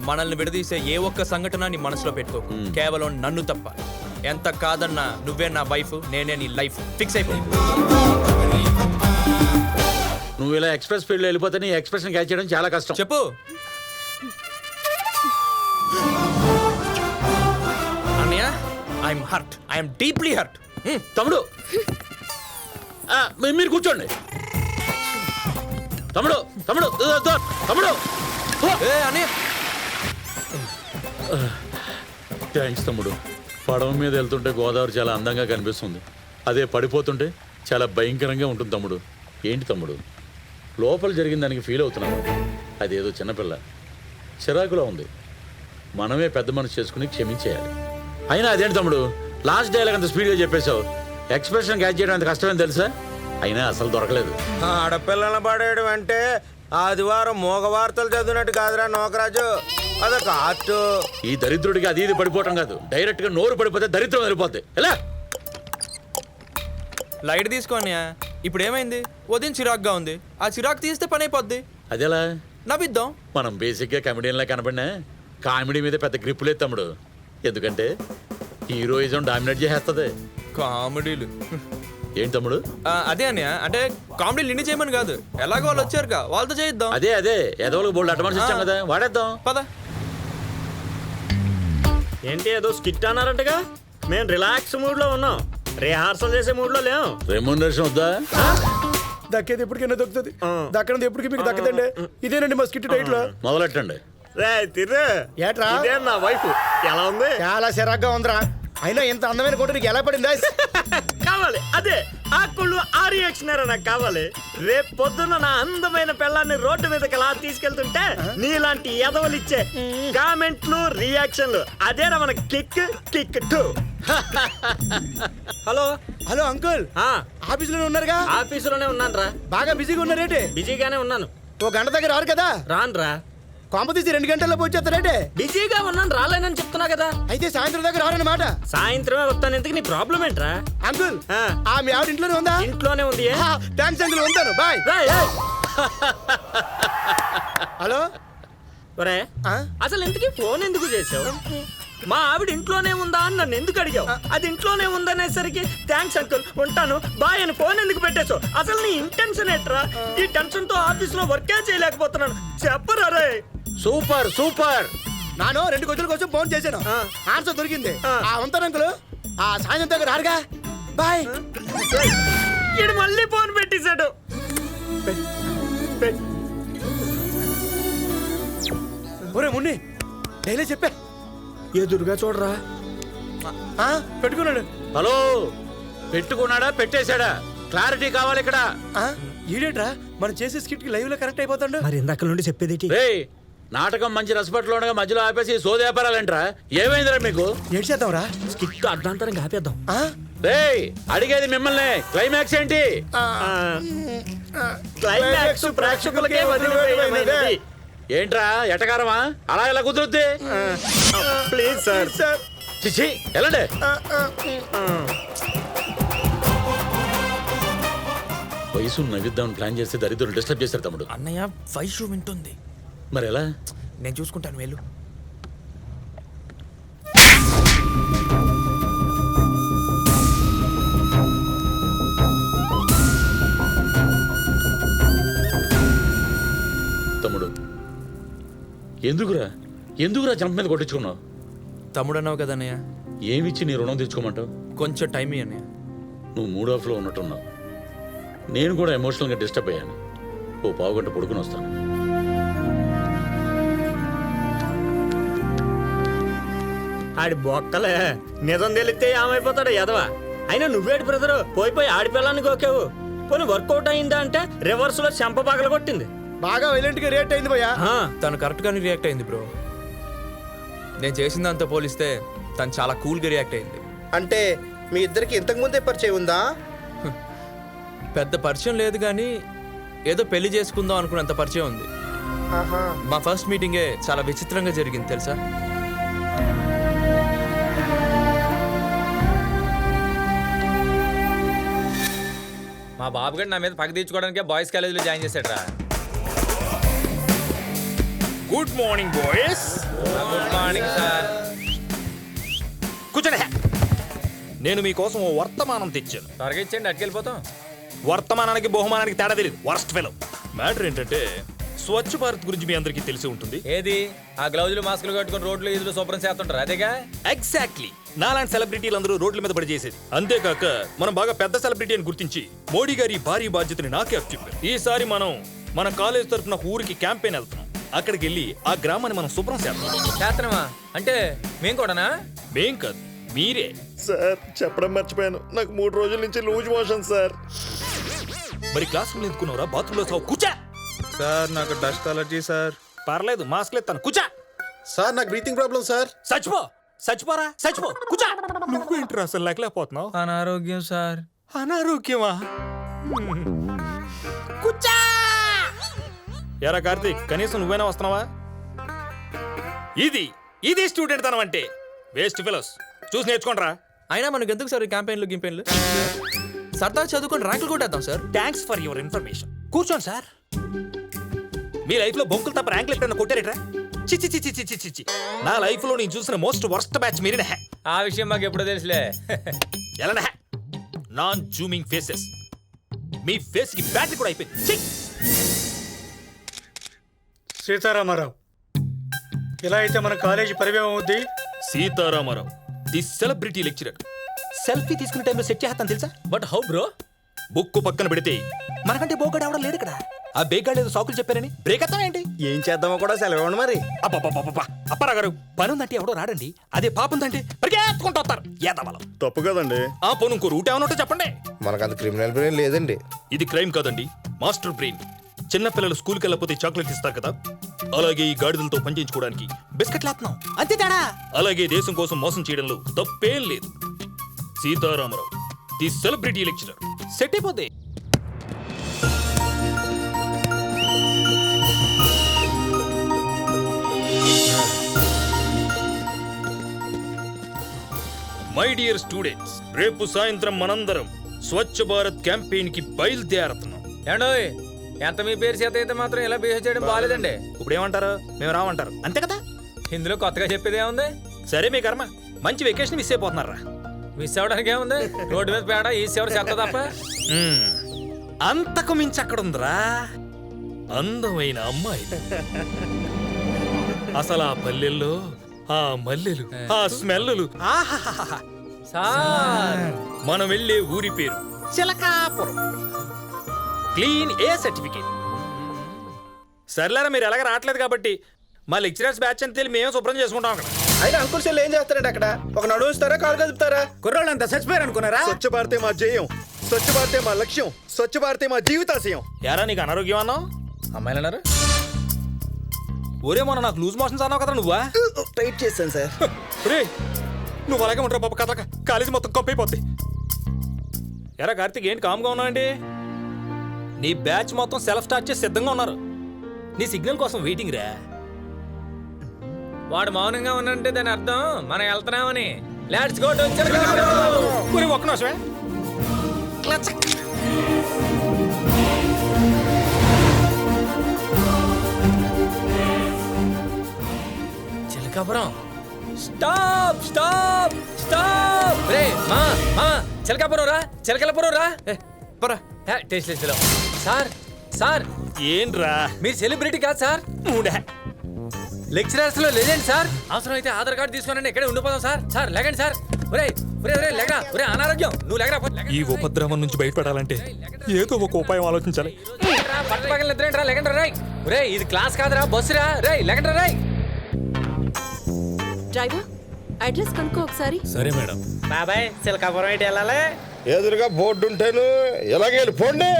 మనల్ని విడదీసే ఏ ఒక్క సంఘటన నీ మనసులో పెట్టుకో, కేవలం నన్ను తప్ప. ఎంత కాదన్నా నువ్వే నా వైఫ్, నేనే నీ లైఫ్. ఫిక్స్ అయిపో. నువ్వు ఇలా ఎక్స్ప్రెస్ స్పీడ్లో వెళ్ళిపోతే నీ ఎక్స్ప్రెషన్ క్యాచ్ చేయడం చాలా కష్టం. చెప్పు. అన్నయ్య, I'm hurt, I'm deeply hurt. తమ్ముడు మీరు కూర్చోండి. తమ్ముడు తమ్ముడు తమ్ముడు. ఏ అన్నయ్య, థ్యాంక్స్ తమ్ముడు. పడవ మీద వెళ్తుంటే గోదావరి చాలా అందంగా కనిపిస్తుంది, అదే పడిపోతుంటే చాలా భయంకరంగా ఉంటుంది తమ్ముడు. ఏంటి తమ్ముడు లోపల జరిగిన దానికి ఫీల్ అవుతున్నావు? అదేదో చిన్నపిల్ల చిరాకులో ఉంది, మనమే పెద్ద మనసు చేసుకుని క్షమించేయాలి. అయినా అదేంటి తమ్ముడు లాస్ట్ డైలాగ్ అంత స్పీడ్గా చెప్పేశావు? ఎక్స్ప్రెషన్ క్యాచ్ చేయడం అంత కష్టమని తెలుసా? అయినా అసలు దొరకలేదు. ఆడపిల్లల పడేయడం అంటే ఆదివారం మోగ వార్తలు చదివినట్టు కాదురా నోకరాజు, అదొక ఆర్ట్. ఈ దరిద్రుడికి అది ఇది పడిపోవటం కాదు, డైరెక్ట్ గా నోరు పడిపోతే దరిద్రం వెళ్ళిపోద్ది. ఎలా లైట్ తీసుకో అన్నయ్య. ఇప్పుడు ఏమైంది? ఉదయం చిరాగ్గా ఉంది, ఆ చిరాకు తీస్తే పని అయిపోద్ది. అదేలా నవ్విద్దాం. మనం బేసిక్గా కమెడియన్లా కనపడినా కామెడీ మీద పెద్ద గ్రిప్ లేదు తమ్ముడు. ఎందుకంటే హీరోయిజం డామినేట్ చేసేస్తుంది. కామెడీలు ఏంటి తమ్ముడు? అదే అన్నయ్య, అంటే కామెడీలు నిన్ను చేయమని కాదు, ఎలాగో వాళ్ళు వచ్చారుగా వాళ్ళతో చేయిద్దాం. అదే ఎదవలకు బోల్డ్ అడ్వాన్స్ ఇచ్చాం కదా, వాడేద్దాం పద. ఏంటి ఏదో స్కిట్ అన్నారంటగా? మేము రిలాక్స్ మూడ్ లో ఉన్నాం, రిహార్సల్ చేసే మూడ్ లో లేం. రెమ్యూనరేషన్ వద్దా? దక్కేది ఎప్పటికైనా దొక్కుతుంది, దక్కనది ఎప్పటికీ మీకు దక్కదండి. ఇదేనండి మా స్కిట్ టైట్లో. మొదలెట్టండి. ఏట్రా నా వైఫ్ ఎలా ఉంది? చాలా చిరాగ్గా ఉందిరా. అయినా ఇంత అందమైన కోట నీకు ఎలా పడిందా? కావాలి అదే ఆ కుళ్ళు, ఆ రియాక్షన్ నాకు కావాలి. రేపు పొద్దున్న నా అందమైన పిల్లాన్ని రోడ్డు మీదకి ఎలా తీసుకెళ్తుంటే నీలాంటి ఎదవలు ఇచ్చే కామెంట్లు, రియాక్షన్లు, అదేరా మన kick kick too. Hello uncle, ఆఫీసులోనే ఉన్నారుగా? ఆఫీసులోనే ఉన్నాను రా. బాగా బిజీగా ఉన్నారేంటి? బిజీగానే ఉన్నాను. ఓ గంట దగ్గర రారు కదా? రానురా. కాంపతీసి 2 గంటల్లో పోచేస్తారంటే? బిజీగా ఉన్నాను, రాలేనని చెప్తున్నా కదా. అయితే సాయంత్రం దగ్గర రారన్నమాట. సాయంత్రమే వస్తాను. ఎందుకు నీ ప్రాబ్లం ఏంట్రా? అంకుల్ మీ ఆవిడ ఇంట్లోనే ఉందా? ఇంట్లోనే ఉంది. థ్యాంక్స్ అంకుల్, ఉంటాను, బాయ్. హలో ఒరే, అసలు ఇంతకీ ఫోన్ ఎందుకు చేసావు? మా ఆవిడ ఇంట్లోనే ఉందా అని నన్ను ఎందుకు అడిగావు? అది ఇంట్లోనే ఉందనేసరికి థ్యాంక్స్ అంకుల్, ఉంటాను, బాయ్ అని ఫోన్ ఎందుకు పెట్టేశావు? అసలు నీ ఇంటెన్షన్ ఏంట్రా? ఈ టెన్షన్ తో ఆఫీస్ లో వర్కే చేయలేకపోతున్నాను. చెప్పరా రే. Super super. నాను 2 గొంతుల కోసం ఫోన్ చేశాను, ఆన్సర్ దొరికింది. ఉంటాను అంకుల్, సాయంత్రం దగ్గర రారుగా, బాయ్. ఈడు మళ్ళీ ఫోన్ పెట్టేశాడు. ఒరే మున్ని, డైలీ చెప్పా. ఎదురుగా చూడరా. పెట్టుకున్నాడు. హలో, పెట్టుకున్నాడా పెట్టేశాడా? క్లారిటీ కావాలి ఇక్కడ. ఈడేట్రా మనం చేసే స్కిట్ కి లైవ్ లో కనెక్ట్ అయిపోతాడు. మరి ఇందాక నుండి చెప్పేది రేయ్, నాటకం మంచి రసపట్లో ఉండగా మధ్యలో ఆపేసి సోది వ్యాపారాలంటరా? ఏమైందిరా మీకు? ఏడు చేద్దాంరా, స్కిట్ అర్ధాంతరంగా ఆపేద్దాం. రేయ్, అడిగేది మిమ్మల్ని, క్లైమాక్స్ ఏంటి? క్లైమాక్స్ ప్రేక్షకులకే వదిలివేయమైనది. ఏంట్రా ఎటకారమా? అలా ఎలా కుదురుద్ది? Please sir. చిచి ఎలాండే వయసు నవ్విద్దామని ప్లాన్ చేస్తే దరిద్రులు డిస్టర్బ్ చేశారు తమ్ముడు. అన్నయ్య వైషు వింటుంది. మరి ఎలా? నేను చూసుకుంటాను వెళ్ళు. తమ్ముడు ఎందుకురా జంప్ మీద కొట్టించుకున్నావు? తమ్ముడు అన్నావు కదా అన్నయ్య, ఏమిచ్చి నీ రుణం తెచ్చుకోమంటావు? కొంచెం టైం ఇయ్యి అన్నయ్య. నువ్వు మూడ్ ఆఫ్లో ఉన్నట్టున్నావు. నేను కూడా ఎమోషనల్గా డిస్టర్బ్ అయ్యాను. ఓ పావుగంట పడుకుని వస్తాను. ఆడి బొక్కలే నిజం తెలిస్తే ఏమైపోతాడు ఎదవా. అయినా నువ్వేటి బ్రదరు పోయి ఆడిపిల్లాన్ని గోకావు. పోనీ వర్కౌట్ అయిందా అంటే రివర్స్ లో చెంప పగల కొట్టింది. బాగా వైలెంట్ గా రియాక్ట్ అయింది భయ్యా. తను కరెక్ట్ గానే రియాక్ట్ అయింది బ్రో. నేను చేసిన దాంతో పోలిస్తే తను చాలా కూల్ గా రియాక్ట్ అయింది. అంటే మీ ఇద్దరికి ఇంతకు ముందే పరిచయం ఉందా? పెద్ద పరిచయం లేదు కానీ ఏదో పెళ్లి చేసుకుందాం అనుకున్నంత పరిచయం ఉంది. మా ఫస్ట్ మీటింగే చాలా విచిత్రంగా జరిగింది తెలుసా. మా బాబుగారు నా మీద పక్క తీర్చుకోవడానికి బాయ్స్ కాలేజీలో జాయిన్ చేశాడు రా. Good morning boys. Good morning sir. కూర్చోండి. నేను మీకోసం ఓ వర్తమానం తెచ్చాను. త్వరగా ఇచ్చేయండి, అట్టుకెళ్ళిపోతాం. వర్తమానానికి బహుమానానికి తేడా తెలియదు. Worst fellow. మ్యాటర్ ఏంటంటే స్వచ్ఛ భారత్ గురించి మీ అందరికీ తెలిసి ఉంటుంది. ఏది ఆ గ్లౌజులు మాస్కులు కట్టుకుని రోడ్లు ఈదులు శుభ్రం చేస్తుంటారు అదేగా? ఎగ్జాక్ట్లీ. నాలాంటి సెలబ్రిటీలందరూ రోడ్ల మీద పడి చేసేది. అంతేకాక మనం బాగా పెద్ద సెలబ్రిటీ అని గుర్తించి మోడీ గారి భారీ బాధ్యతని నాకే అప్పచెప్పారు. ఈసారి మనం మన కాలేజ్ తరఫున ఊరికి క్యాంపెయిన్ వెళ్తున్నాం. అక్కడికి వెళ్ళి ఆ గ్రామాన్ని మనం శుభ్రం చేస్తాం. చేస్తున్నామా? అంటే మేం కూడానా? మేం కాదు, మీరే. సార్ చెప్పడం మర్చిపోయాను, నాకు 3 రోజుల నుంచి లూజ్ మోషన్ సార్. మరి క్లాస్ రూమ్ ఎందుకున్నారా? బాత్రూంలో సావు. కూర్చా. సార్ నాకు డస్ట్ అలర్జీ సార్. పర్లేదు, మాస్క్ ఎత్తాను. కూర్చా. సార్ నాకు బ్రీతింగ్ ప్రాబ్లం సార్. చచ్చిపోరా. కూర్చా. నువ్వేంట్రా అసలు లేకపోతున్నావు? అనారోగ్యం సార్. అనారోగ్యమా? కూర్చా. ఎరా కార్తీక్, కనీసం నువ్వైనా వస్తున్నావా? ఇది స్టూడెంట్ తనం అంటే. Waste fellows. చూసి నేర్చుకోండిరా. అయినా మనకు ఎందుకు సార్ క్యాంపెయిన్లు గింపెయిన్లు? సరదా చదువుకొని ర్యాంకులు కొట్టేద్దాం sir. Thanks for your information. కూర్చోండి సార్. మీ లైఫ్ లో బొంకులు తప్ప ర్యాంకులు ఎప్పుడైనా కొట్టారేట్రా? చిచి. నా లైఫ్ లో నేను చూసిన మోస్ట్ వర్స్ట్ బ్యాచ్ మీరే. ఆ విషయం మాకు ఎప్పుడో తెలుసులే. ఎలా నాన్ జూమింగ్ ఫేసెస్. మీ ఫేస్ కి బ్యాటరీ కూడా అయిపోయింది. సీతారామారావు, ఇలా అయితే మన కాలేజీ పరివ్యం అవుద్ది. Sitarama Rao the celebrity lecturer. Selfie తీసుకునే టైంలో సెట్ చేస్తాను తెలుసా? But how bro? బుక్కు పక్కన పెడితే మనకంటే బోగడు అవడం లేదు ఇక్కడ. ఆ బేగాడు ఏదో సాకులు చెప్పారని బ్రేక్ ఎత్తాం ఏంటి? ఏం చేద్దామో కూడా సెలవు మరి. అప్పారా గారు, పని ఉందంటే ఎవడో రాడండి. అదే పాప ఉందంటే పరిగెత్తుకుంటూ వస్తారు. ఏదవలం తప్పు కదండి. ఆ పోను ఇంకో రూట్ ఏమన్నా ఉంటే చెప్పండి. మనకు అంత క్రిమినల్ బ్రెయిన్ లేదండి. ఇది క్రైమ్ కాదండి, మాస్టర్ బ్రెయిన్. చిన్నపిల్లలు స్కూల్కి వెళ్ళకపోతే చాక్లెట్ ఇస్తారు కదా, అలాగే ఈ గాడిదలతో పనిచేయించుకోవడానికి బిస్కెట్లు వేస్తున్నాం. అంతే తేడా. అలాగే దేశం కోసం మోసం చేయడంలో తప్పేం లేదు. Sitarama Rao the celebrity lecturer. Set అయిపోతే మై డియర్ స్టూడెంట్స్, రేపు సాయంత్రం మనందరం స్వచ్ఛ భారత్ క్యాంపెయిన్ కి బయలుదేరుతున్నాం. ఏండోయ్, ఎంత మీ పేరు చేత అయితే మాత్రం ఇలా బిహేవ్ చేయడం బాగాలేదండి. ఇప్పుడు ఏమంటారు? మేము రామంటారు, అంతే కదా. ఇందులో కొత్తగా చెప్పేది ఏముంది? సరే మీ కర్మ. మంచి వెకేషన్ మిస్ అయిపోతున్నారా? మిస్ అవ్వడానికి ఏముంది? రోడ్డు మీద పేడ ఈ సేవ చెత్త తప్ప. అంతకు మించి అక్కడ ఉందిరా అందమైన అమ్మాయి. అసలు ఆ పల్లెల్లో ఆ మల్లెలు, ఆ స్మెల్లులు. సార్, మనం వెళ్ళే ఊరి పేరు చిలకాపురం. క్లీన్ ఏ సర్టిఫికేట్. సర్లేరా, మీరు ఎలాగ రావట్లేదు కాబట్టి మా లెక్చరర్స్ బ్యాచ్ అని తెలిసి మేము శుభ్రం చేసుకుంటాం అక్కడ. అయితే అంకుల్ సెల్ ఏం చేస్తారండి అక్కడ? ఒక నడుస్తారా, కాలు కదుపుతారా? కుర్రోళ్ళంతా చచ్చిపోయారు అనుకున్నారా? స్వచ్ఛ భారతే మా జయం, స్వచ్ఛ భారతే మా లక్ష్యం, స్వచ్ఛ భారతే మా జీవితాశయం. యారా నీకు అనారోగ్యం అన్నావు? అమ్మాయిలు అన్నారు. ఒరే మొన్న నాకు లూజ్ మోషన్స్ అన్నావు కదా నువ్వా? టైట్ చేస్తాను సార్. రే నువ్వు అలాగే ఉంటావు పాప. కథ కాలేజీ మొత్తం కప్పైపోద్ది. ఎరా కార్తీక్, ఏంటి కామ్గా ఉన్నావండి? నీ బ్యాచ్ మొత్తం సెల్ఫ్ స్టార్ట్ చేసి సిద్ధంగా ఉన్నారు. నీ సిగ్నల్ కోసం వెయిటింగ్ రా. వాడు మౌనంగా ఉన్నంటే దాని అర్థం మనం వెళ్తున్నామని. Let's go to Chilakalapuram. ఒక్క నిమిషమే. చిలకాపురం. Stop stop stop. రే మా మా చిలకాపురం రా, చిలకలపురం రా. పరా టేస్ట్ లేదు సార్. సార్ ఏంట్రా మీరు సెలబ్రిటీ కాదు సార్, లెక్చరర్స్ లో లేదండి సార్. అవసరం అయితే ఆధార్ కార్డు తీసుకోనండి, ఎక్కడే ఉండిపోదాం సార్. సార్ లేకండి సార్. ఒరే ఒరే ఒరే లేక, ఒరే అనారోగ్యం, నువ్వు లేకరా. ఈ ఉపద్రవం నుంచి బయటపడాలంటే ఏదో ఒక ఉపాయం ఆలోచించాలి. పట్టపగల నిద్రేంట్రా, లేకండి రాయ్. ఒరే ఇది క్లాస్ కాదురా, బస్సురా. రేయ్ లేకండి రాయ్. డ్రైవర్ అడ్రస్ కనుక్కో ఒకసారి. సరే మేడం. బాబాయ్ చిలకాపురం ఏంటి వెళ్ళాలి? ఎదురుగా బోర్డు ఉంటేను ఎలాగే వెళ్ళిపోండి.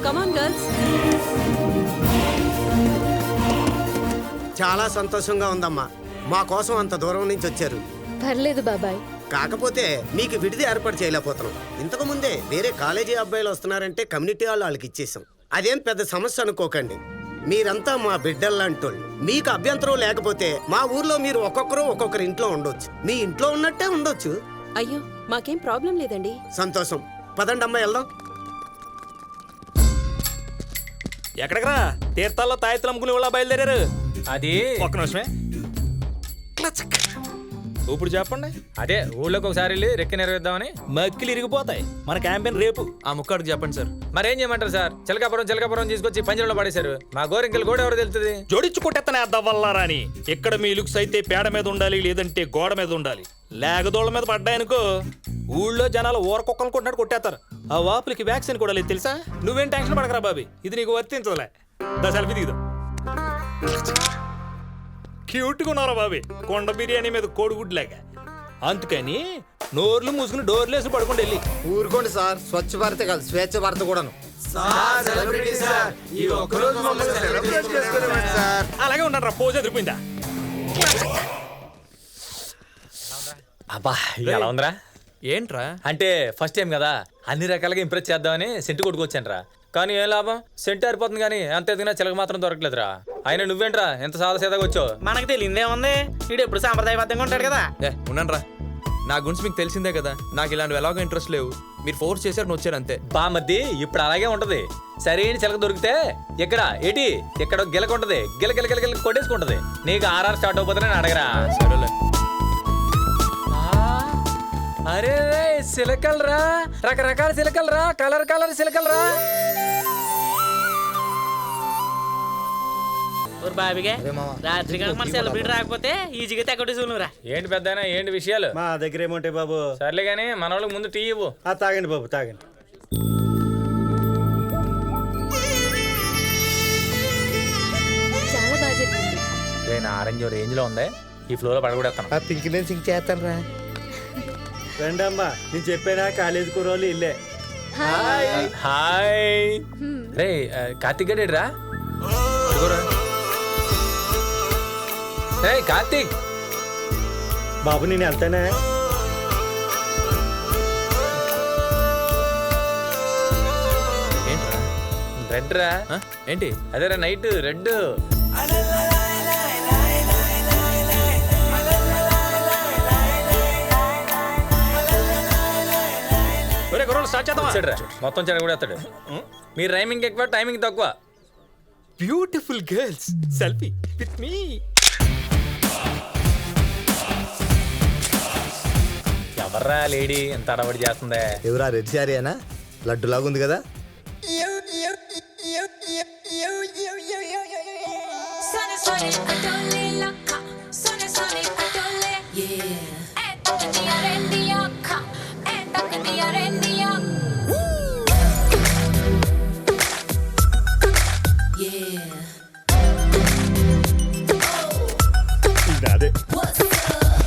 కమాన్ గర్ల్స్. చాలా సంతోషంగా ఉందమ్మా, మా కోసం అంత దూరం నుంచి వచ్చారు. పర్లేదు బాబాయ్. కాకపోతే మీకు విడిది ఏర్పాటు చేయలేకపోతున్నాం. ఇంతకు ముందే వేరే కాలేజీ అబ్బాయిలు వస్తున్నారంటే కమ్యూనిటీ హాల్ వాళ్ళకి ఇచ్చేసాం. అదేం పెద్ద సమస్య అనుకోకండి. మీరంతా మా బిడ్డల్లాంటోళ్ళు. మీకు అభ్యంతరం లేకపోతే మా ఊర్లో మీరు ఒక్కొక్కరు ఇంట్లో ఉండొచ్చు. మీ ఇంట్లో ఉన్నట్టే ఉండొచ్చు. అయ్యో మాకేం ప్రాబ్లం లేదండి. సంతోషం. పదండి అమ్మ వెళ్దాం. ఎక్కడికరా? తీర్థాల్లో తాయెత్తులు అమ్ముకునే వాళ్ళ బయలుదేరారు. అది ఒక్క నిమిషమే. ఇప్పుడు చెప్పండి. అదే ఊళ్ళోకి ఒకసారి వెళ్ళి రెక్కి నెరవేద్దామని. మక్కిలు ఇరిగిపోతాయి. మన క్యాంపెయిన్ రేపు. ఆ ముక్కడికి చెప్పండి సార్. మరేం చేయమంటారు సార్? చిలకాపురం తీసుకొచ్చి పంజరంలో పడేశారు. మా గోరింకలు కూడా ఎవరు తెలుస్తుంది? జోడించు కొట్టేత్తనేద్దావల్లారాని. ఇక్కడ మీ లుక్స్ అయితే పేడ మీద ఉండాలి, లేదంటే గోడ మీద ఉండాలి. లేగదోళ్ళ మీద పడ్డాయనుకో ఊళ్ళో జనాలు ఊరకొక్కలు కొట్టినట్టు కొట్టేస్తారు. ఆ వాపులకి వ్యాక్సిన్ కూడా లేదు తెలుసా? నువ్వేం టెన్షన్ పడకరా బాబీ, ఇది నీకు వర్తించదులే. సెల్ఫీ దిగుదాం. క్యూట్గా ఉన్నారా బాబీ, కొండ బిర్యానీ మీద కోడిగుడ్లాగా. అందుకని నోర్లు మూసుకుని డోర్లు వేసి పడుకోండి వెళ్ళి. ఊరుకోండి సార్, స్వచ్ఛ భారత్ కాదు స్వేచ్ఛ భారత్ కూడాను. అలాగే ఉన్నారా? పోజ్ ఎదిరిపోయిందా? అబ్బా ఎలా ఉందిరా? ఏంట్రా? అంటే ఫస్ట్ టైం కదా, అన్ని రకాలుగా ఇంప్రెస్ చేద్దామని సెంటు కొట్టుకొచ్చాను రా. కానీ ఏం లాభం, సెంటు ఆరిపోతుంది కానీ అంత ఎదిగినా చిలక మాత్రం దొరకలేదురా. అయినా నువ్వేంట్రా ఎంత సాదా సీదాగా వచ్చావు? మనకు తెలియదేముంది, వీడు ఎప్పుడు సాంప్రదాయబద్ధంగా ఉంటాడు కదా. ఉన్నానరా, నా గురించి మీకు తెలిసిందే కదా. నాకు ఇలాంటివి ఎలాగో ఇంట్రెస్ట్ లేవు. మీరు ఫోర్స్ చేశారు, నువ్వు వచ్చారు అంతే. బామద్ది ఇప్పుడు అలాగే ఉంటది. సరైన చిలక దొరికితే ఎక్కడ ఏటి ఎక్కడో గిలక ఉంటది, గిల గిల గిల గిల కొట్టేసుకుంటది. నీకు ఆర్ఆర్ స్టార్ట్ అయిపోతే నేను అడగరా. సరేలే. అరే రే సిలకలరా, రకరకాల సిలకలరా, కలర్ కలర్ సిలకలరా. బాబిగా రాత్రి మన సెలబ్రిటీ రాకపోతే ఈజీగా తెగొట్టేసుకున్నారా. ఏంటి పెద్ద ఏంటి విషయాలు? మా దగ్గర ఏముంటాయి బాబు? సర్లే గానీ మన వాళ్ళకి ముందు టీ ఇవ్వు. తాగండి బాబు తాగండి. చాలా బాగా జరిగింది. నేను ఆరెంజ్ రేంజ్ లో ఉంది, ఈ ఫ్లోర్ లో పడగొడేస్తాను. ఆ పింక్ నేను సింక్ చేస్తాను రా. రండి అమ్మా, నేను చెప్పానా కాలేజీ కుర్రోళ్ళు ఇల్లే. హాయ్ రే కార్తిక్ గడేడు రా. రే కార్తిక్ బాబు నేను వెళ్తానే. ఏంట్రా? రెడ్ రా. ఏంటి? అదేరా నైట్ రెడ్. మొత్తం చెడగొడేస్తాడు. మీ రైమింగ్ ఎక్కువ, టైమింగ్ తక్కువ. Beautiful girls selfie with me. ఎవర్రా లేడీ ఎంత అడవడి చేస్తుందే? ఎవరా? రెడ్ శారీ అనా? లడ్డు లాగా ఉంది కదా.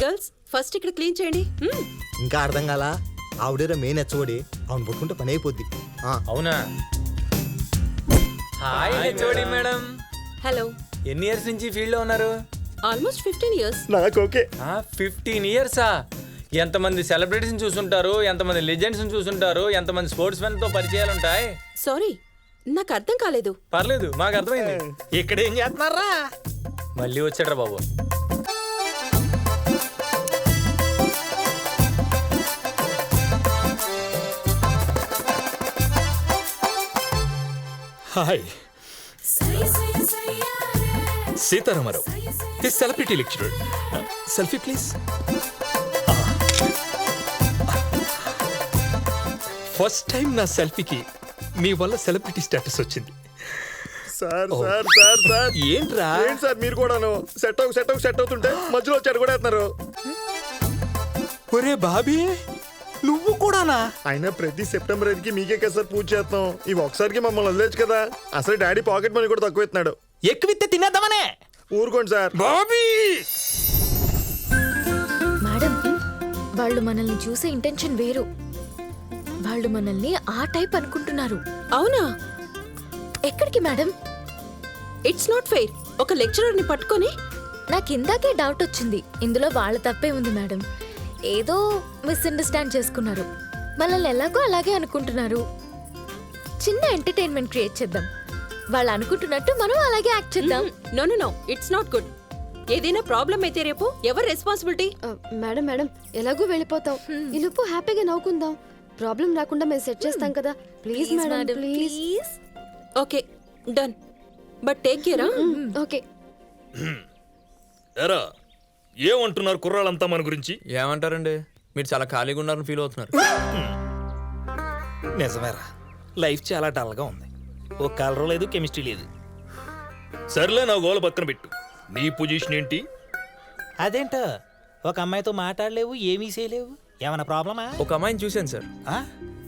గర్ల్స్ ఫస్ట్ ఇక్కడ క్లీన్ చేయండి. ఇంకా అర్థం కాలా? ఆవిడేరా మెయిన్ హెచ్చబడి అవును పట్టుకుంటే పని అయిపోద్ది. అవునా? Hi HOD madam. హలో. ఎన్ని ఇయర్స్ నుంచి ఫీల్డ్ లో ఉన్నారు? Almost 15 years. నాకు ఓకే. 15 years-ఆ? ఎంతమంది సెలబ్రిటీస్ చూసుంటారు, ఎంతమంది లెజెండ్స్ చూసుంటారు, ఎంతమంది స్పోర్ట్స్ మెన్ తో పరిచయాలు ఉంటాయి. సారీ నాకు అర్థం కాలేదు. పర్లేదు మాకు అర్థమైంది. ఇక్కడ ఏం చేస్తున్నారా? మళ్ళీ వచ్చాడ్రా బాబు. Hi, Sitaramarao, the celebrity lecturer. Selfie please. First time నా సెల్ఫీకి మీ వల్ల సెలబ్రిటీ స్టేటస్ వచ్చింది. సార్ సార్ సార్ సార్ ఏంట్రా? ఏంటి సార్ మీరు కూడాను సెట్ అవుతుంటే మధ్యలో వచ్చాడు కూడా వేస్తున్నారు. ఒరే బాబీ, నువ్వు కూడానా? అయినా ప్రతి సెప్టెంబర్ 5కి మీకే కదా సార్ పూజ చేస్తాం. ఇవి ఒకసారికి మమ్మల్ని వదిలేచ్చు కదా. అసలు డాడీ పాకెట్ మనీ కూడా తక్కువ ఇస్తున్నాడు. ఎక్కువిస్తే తినేద్దామనే. ఊరుకోండి సార్. బాబీ, మేడం, వాళ్ళు మనల్ని చూసే ఇంటెన్షన్ వేరు. వాళ్ళు మనల్ని ఆ టైప్ అనుకుంటున్నారు. అవునా? ఎక్కడికి మేడం? It's not fair. ఒక లెక్చరర్ ని పట్టుకొని. నాకు ఇందాకే డౌట్ వచ్చింది. ఇందులో వాళ్ళ తప్పే ఉంది మేడం. ఏదో మిస్అండర్స్టాండ్ చేసుకున్నారు. మనల్ని ఎలాగో అలాగే అనుకుంటున్నారు. చిన్న ఎంటర్టైన్మెంట్ క్రియేట్ చేద్దాం. వాళ్ళు అనుకుంటున్నట్టు మనం అలాగే యాక్ట్ చేద్దాం. No no no, it's not good. ఏదైనా ప్రాబ్లం అయితే రేపు ఎవరు రెస్పాన్సిబిలిటీ? మేడం మేడం, ఎలాగో వెళ్ళిపోతాం. ఈ లోపు హ్యాపీగా నవ్వుకుందాం. ప్రాబ్లం రాకుండా మేము సెట్ చేస్తాం కదా. Please madam, please. Okay, done. But take care. Okay. ఎరా, ఏమంటున్నారు కుర్రాళ్ళంతా మన గురించి? ఏమంటారండి, మీరు చాలా ఖాళీగా ఉన్నారని ఫీల్ అవుతున్నారు. నిజమేరా, లైఫ్ చాలా డల్గా ఉంది. ఓ కలర్ లేదు, కెమిస్ట్రీ లేదు. సర్లే, నా గోల పక్కన పెట్టు. నీ పొజిషన్ ఏంటి? అదేంటో ఒక అమ్మాయితో మాట్లాడలేవు, ఏమీ చేయలేవు. ఏమైనా ప్రాబ్లమా? ఒక అమ్మాయిని చూశాను సార్,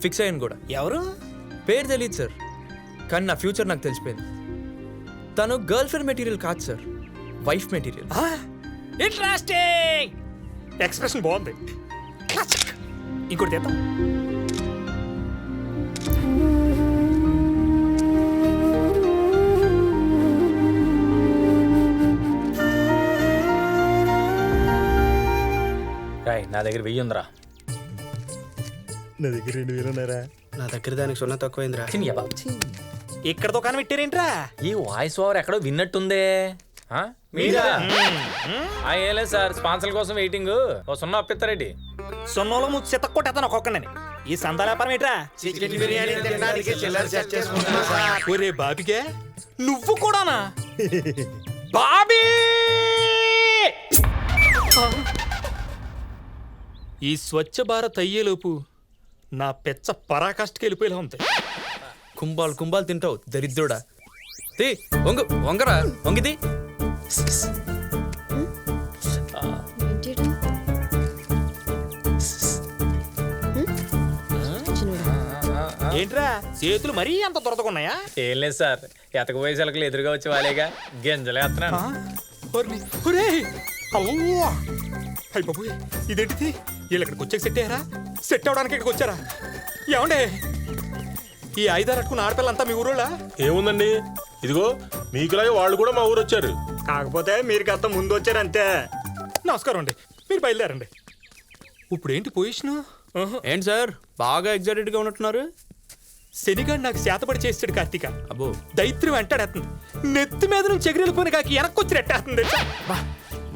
ఫిక్స్ అయ్యాను కూడా. ఎవరు? పేరు తెలియదు సార్, కానీ నా ఫ్యూచర్ నాకు తెలిసిపోయింది. తను గర్ల్ ఫ్రెండ్ మెటీరియల్ కాదు sir, wife material. Interesting expression బాగుంది. ఇంకోటి చేద్దాం. నా దగ్గర 1000 ఉందిరా. నా దగ్గర 2000 ఉన్నారా? నా దగ్గర దానికి 0 తక్కువైందిరా. ఇక్కడ దుకాణం పెట్టారేంట్రా? ఈ వాయిస్ ఓవర్ ఎక్కడో విన్నట్టుందే. మీరా? ఏం లేదు సార్, స్పాన్సర్ కోసం వెయిటింగ్. ఓ 0 అప్పిస్తారేంటి? సొన్నోలో ముచ్చి చెత్తక్కొట్టేస్తాను ఒక్కొక్కనని. ఈ సంత వ్యాపారం ఏంట్రా? ఒరే బాబికే, నువ్వు కూడానా? బాబీ, ఈ స్వచ్ఛ భారత్ అయ్యేలోపు నా పెచ్చ పరాకాష్ఠకి వెళ్ళిపోయేలా ఉంది. కుంభాలు తింటావు దరిద్రుడా. తీ వంగు, వంగరా, వంగిది. ఏంట్రా చేతులు మరీ అంత దొరదకున్నాయా? ఏం లేదు సార్, ఎతకపోయే సెలకలు ఎదురుగా వచ్చి వాళ్ళేగా గింజలు వేస్తున్నాను. అయిపోయి ఇదేంటిది? వీళ్ళు ఇక్కడికి వచ్చాక సెట్ అయ్యారా? సెట్ అవడానికి ఇక్కడికి వచ్చారా? ఏమండే, ఈ 5 అట్టుకున్న ఆడపిల్లంతా మీ ఊరోళ్ళా? ఏముందండి, ఇదిగో మీకులాగే వాళ్ళు కూడా మా ఊరు వచ్చారు. కాకపోతే మీరు కాస్త ముందు వచ్చారు అంతే. నమస్కారం అండి, మీరు బయలుదేరండి. ఇప్పుడు ఏంటి పొజిషను? ఏంటి సార్, బాగా ఎగ్జైటెడ్ గా ఉన్నట్టున్నారు? శనిగాడు నాకు శాతపడి చేస్తాడు కార్తీక. అబ్బో, దైత్రం వెంటాడేస్తుంది. నెత్తి మీద నుంచి ఎగిరెళ్ళిపోయిన కాకి వెనక్కి వచ్చి రెట్టేస్తుంది.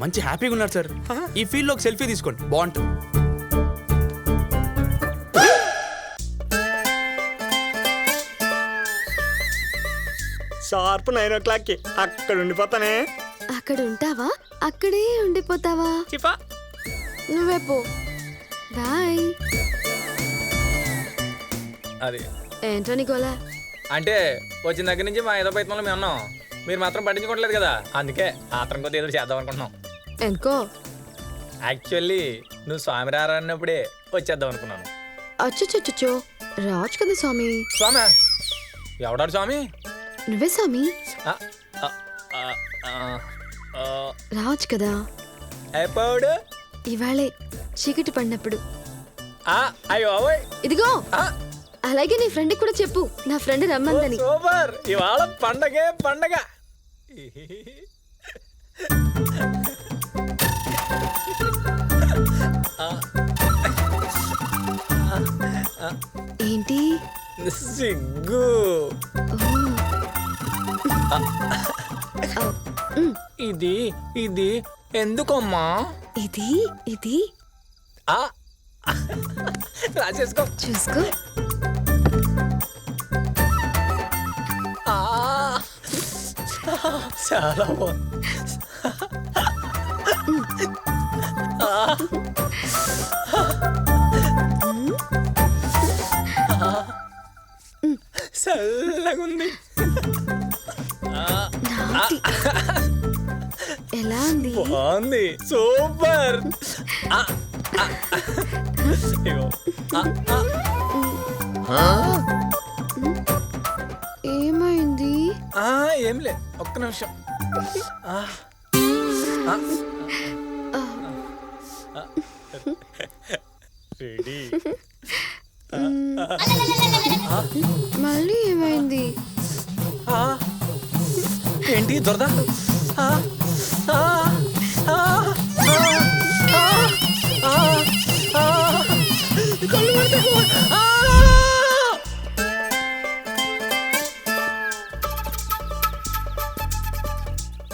మంచి హ్యాపీగా ఉన్నారు సార్. ఈ ఫీల్డ్ లో ఒక సెల్ఫీ తీసుకోండి, బాగుంటుంది. షార్ప్ 9 o'clock అక్కడ ఉండిపోతానే. అక్కడ ఉంటావా? అక్కడే ఉండిపోతావా? నువ్వే పో. బాయ్. అది ఏంటో నీ గోలా? అంటే వచ్చిన దగ్గర నుంచి మా ఏదో ప్రయత్నంలో మేము ఉన్నాం. మీరు మాత్రం పట్టించుకోవట్లేదు కదా, అందుకే ఆత్రం కొద్ది ఏదో చేద్దాం అనుకుంటున్నాం. ఎందుకో? యాక్చువల్లీ నువ్వు స్వామి రారా అన్నప్పుడే వచ్చేద్దాం అనుకున్నాను. అచ్చో రాజు కదా స్వామి. స్వామి ఎవడారు స్వామి? నువ్వే స్వామి. రాజు కదా. ఎప్పుడు? ఇవాళే చీకటి పడినప్పుడు. అయ్యో ఇదిగో, అలాగే నీ ఫ్రెండ్ కూడా చెప్పు, నా ఫ్రెండ్ రమ్మందని. సూపర్, ఇవాళ పండగే పండగ. ఏంటి సిగ్గు? ఇది ఇది ఎందుకమ్మా? ఇది రాసేసుకో. చూసుకో. చాలా బాగుంది. చల్లగుంది. ఎలా ఉంది? బాగుంది, సూపర్. ఇగో. ఏమైంది? ఏంలే, ఒక్క నిమిషం. రెడీ. మళ్ళీ ఏమైంది? ఏంటి దొరద?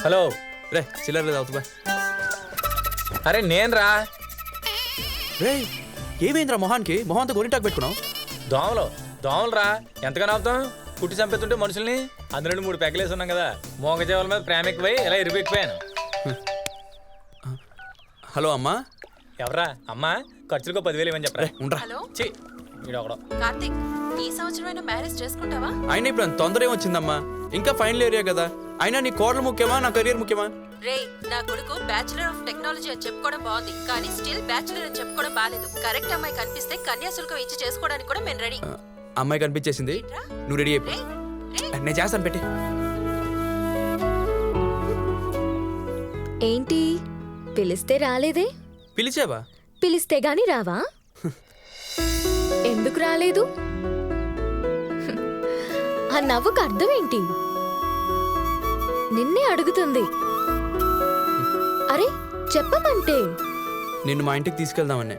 హలో రే చిల్లర లేదు అవుతుందా? అరే నేను రా. రే ఏమైందిరా మొహానికి? మొహంతో గోరింటాకు పెట్టుకున్నావు? దోమలు రా. ఎంతగానో అవుతాం, కుట్టి చంపేస్తుంటే మనుషుల్ని. అందులో 3 పెగ్గలేసి ఉన్నాం కదా, మోగజేవుల మీద ప్రేమ ఎక్కువై ఇలా ఇరిపెక్కిపోయాను. హలో అమ్మా. ఎవరా అమ్మా? ఖర్చులకు 10,000 ఇవ్వని చెప్పరా. ఉండరా. ఛీ, వీడొకడు. కార్తీక్, ఈ సంవత్సరం మ్యారేజ్ చేసుకుంటావా? అయినా ఇప్పుడు అంత తొందర ఏమొచ్చిందమ్మా? ఇంకా ఫైనల్ ఏరియా కదా. అయినా నీ కోడలు ముఖ్యమా, నా కెరియర్ ముఖ్యమా? రేయ్, నా కొడుకు బ్యాచులర్ ఆఫ్ టెక్నాలజీ అని చెప్పుకోవడం బాగుంది, కానీ స్టిల్ బ్యాచులర్ అని చెప్పుకోవడం బాలేదు. కరెక్ట్ అమ్మాయి కనిపిస్తే కన్యాశుల్కం ఇచ్చి చేసుకోవడానికి కూడా మేము రెడీ. అమ్మాయి కనిపించేసింది, నువ్వు రెడీ అయిపో. నేను చేస్తాను, పెట్టి. ఏంటి పిలిస్తే రాలేదే? పిలిచావా? పిలిస్తే గాని రావా? ఎందుకు రాలేదు? ఆ నవ్వుకు అర్థం ఏంటి? నిన్నే అడుగుతుంది. అరే చెప్పమంటే. నిన్ను మా ఇంటికి తీసుకెళ్దామనే.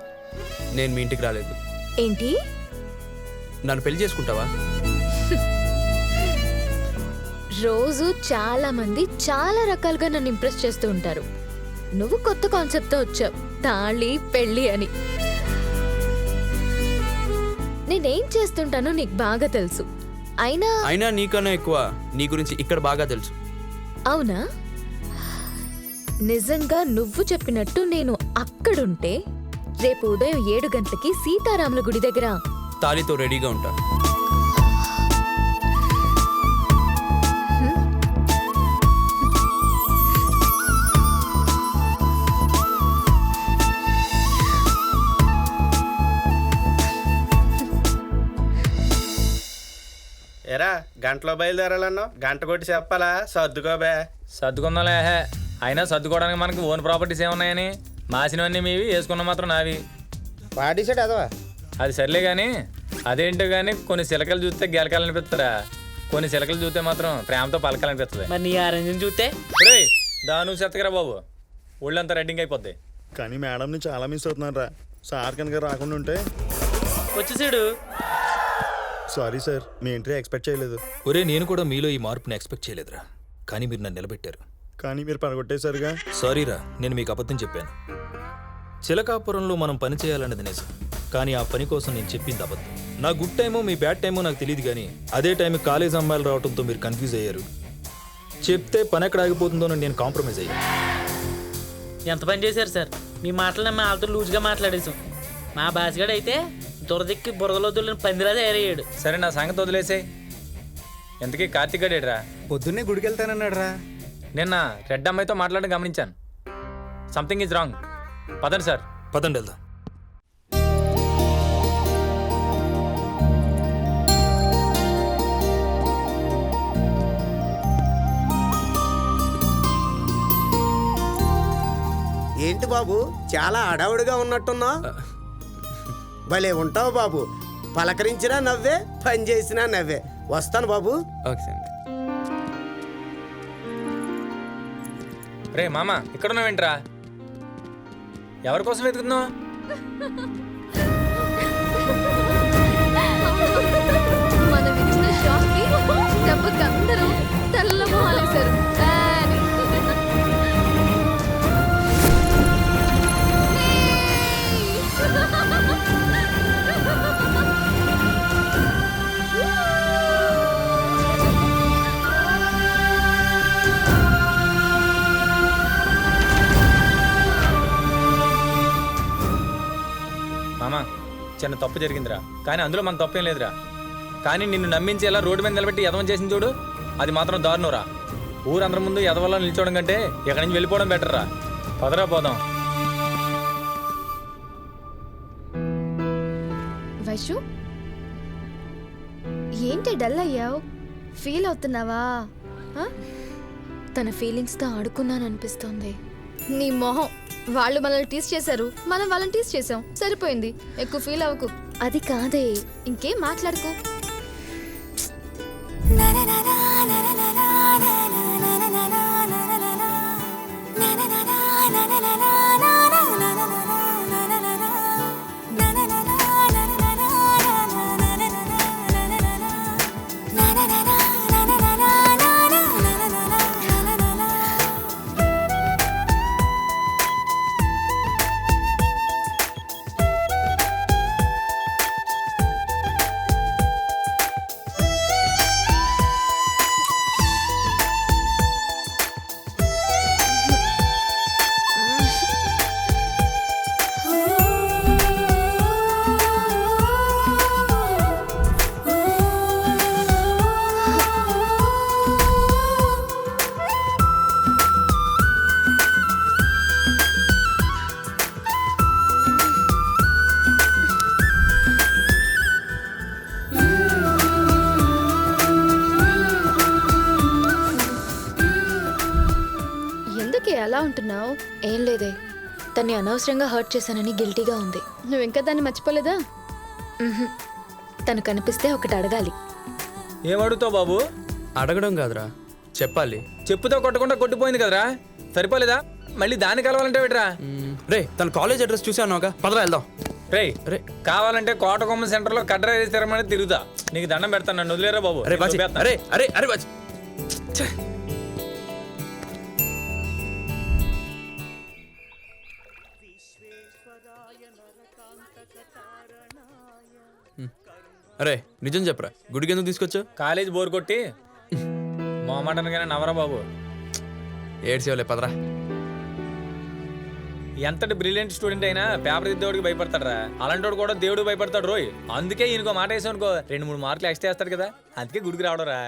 నేను మీ ఇంటికి రాలేదు. ఏంటి? నన్ను పెళ్లి చేసుకుంటావా? రోజు చాలా మంది చాలా రకాలుగా నన్ను ఇంప్రెస్ చేస్తూ ఉంటారు. నువ్వు కొత్త కాన్సెప్ట్తో వచ్చావు, తాళి పెళ్ళి అని. నేనేం చేస్తుంటానో నీకు బాగా తెలుసు. అయినా నీకన్నా ఎక్కువ నీ గురించి ఇక్కడ బాగా తెలుసు. అవునా? నిజంగా నువ్వు చెప్పినట్టు నేను అక్కడుంటే రేపు ఉదయం 7 గంటలకి సీతారాముల గుడి దగ్గర తాళితో రెడీగా ఉంటా. ఎరా గంటలో బయలుదేరాలన్నా, గంట కొట్టి చెప్పాలా? సర్దుకోబే. సర్దుకుందాలే. అయినా సర్దుకోవడానికి మనకి ఓన్ ప్రాపర్టీస్ ఏమున్నాయని? మాసినవన్నీ మీవి, వేసుకున్న మాత్రం నావి. పాటిసాడు అదవా. అది సర్లే కానీ అదేంటో కానీ కొన్ని చిలకలు చూస్తే గెలకాలనిపిస్తారా, కొన్ని చిలకలు చూస్తే మాత్రం ప్రేమతో పలకాలనిపిస్తుంది. మరి నీ ఆరెంజ్ చూస్తే దాను చెత్తకరా బాబు, ఒళ్ళంతా రెడ్డింగ్ అయిపోద్ది. కానీ మేడంని చాలా మిస్ అవుతున్నాను రా. సార్ కనుక రాకుండా ఉంటే. వచ్చేసాడు. సారీ సార్, మీ ఎంట్రీ ఎక్స్పెక్ట్ చేయలేదు. ఒరే నేను కూడా మీలో ఈ మార్పుని ఎక్స్పెక్ట్ చేయలేదురా, కానీ మీరు నన్ను నిలబెట్టారు. కానీ మీరు పడగొట్టేశారుగా. సారీరా, నేను మీకు అబద్ధం చెప్పాను. చిలకాపురంలో మనం పని చేయాలన్నది నిజం, కానీ ఆ పని కోసం నేను చెప్పింది అబద్ధం. నా గుడ్ టైమో మీ బ్యాడ్ టైమో నాకు తెలియదు, కానీ అదే టైం కాలేజ్ అమ్మాయిలు రావడంతో మీరు కన్ఫ్యూజ్ అయ్యారు. చెప్తే పని ఎక్కడ ఆగిపోతుందోనని నేను కాంప్రమైజ్ అయ్యాను. ఎంత పని చేశారు సార్? మీ మాటలు మా వాళ్ళతో లూజ్గా మాట్లాడేసాం. మా బాసిగాడు అయితే దురదిక్కి బురదలో తుల్లిన పందిరా తయారయ్యాడు. సరే నా సంగతి వదిలేసే. ఎంతకీ కార్తీక్ గడేడ్రా? పొద్దున్నే గుడికి వెళ్తానన్నాడు రా. నిన్న రెడ్ అమ్మాయితో మాట్లాడడం గమనించాను. Something is wrong. పదండి సార్. పదండి వెళ్దాం. ఏంటి బాబు చాలా అడావుడిగా ఉన్నట్టున్నా? భలే ఉంటావు బాబు. పలకరించినా నవ్వే, పని చేసినా నవ్వే. వస్తాను బాబు. రే మామ, ఇక్కడ ఉన్నావేంట్రా? ఎవరి కోసం వెతుకుతున్నావు? మనం ఇచ్చిన షాక్కి దెబ్బకి అందరూ తెల్ల మొహాలేశారు. చిన్న తప్పు జరిగిందిరా, కానీ అందులో మన తప్పేం లేదురా. కానీ నిన్ను నమ్మించి ఎలా రోడ్డు మీద నిలబెట్టి ఎదవం చేసింది చూడు, అది మాత్రం దారుణంరా. ఊరందరి ముందు ఎదవల్లో నిల్చోవడం కంటే ఇక్కడి నుంచి వెళ్ళిపోవడం బెటర్ రా. పదరా పోదాం. వైషు, ఏంటి డల్ అయ్యావు? ఫీల్ అవుతున్నావా? తన ఫీలింగ్స్తో ఆడుకున్నాననిపిస్తోంది. నీ మొహం. వాళ్ళు మనల్ని టీస్ చేశారు, మనం వాళ్ళని టీస్ చేసాం, సరిపోయింది. ఎక్కువ ఫీల్ అవ్వకు. అది కాదే. ఇంకేం మాట్లాడుకో. అలా ఉంటున్నావు? ఏం లేదే, తన్ని అనవసరంగా హర్ట్ చేశానని గిల్టీగా ఉంది. నువ్వు ఇంకా దాన్ని మర్చిపోలేదా? తను కనిపిస్తే ఒకటి అడగాలి. ఏమడుగుతావు బాబు? అడగడం కాదురా, చెప్పాలి. చెప్పుతో కొట్టకుండా కొట్టిపోయింది కదరా, సరిపోలేదా? మళ్ళీ దాన్ని కలవాలంటే పెట్టరా. రే, తన కాలేజ్ అడ్రస్ చూసానుగా, పదరా వెళ్దాం. రే రే, కావాలంటే కోటకొమ్మ సెంటర్లో కడ్రా వేసి తిరగమని తిరుగుతా. నీకు దండం పెడతాను, నన్ను వదిలేరా బాబు. అరే బాజీ, అరే అరే అరే బాజీ. అరే నిజం చెప్పరా, గుడికి ఎందుకు తీసుకొచ్చా? కాలేజ్ బోర్ కొట్టి మొహమాటనగానే నవరా బాబు. ఏడ్చేవలే, పదరా. ఎంతటి బ్రిలియంట్ స్టూడెంట్ అయినా పేపర్ దిద్దేవాడికి భయపడతాడరా. అలాంటి కూడా దేవుడు భయపడతాడు రోయ్. అందుకే ఈయనకో మాట వేసాం అనుకో 2-3 మార్కులు ఎక్స్ట్రా వేస్తాడు కదా, అందుకే గుడికి రావడరా.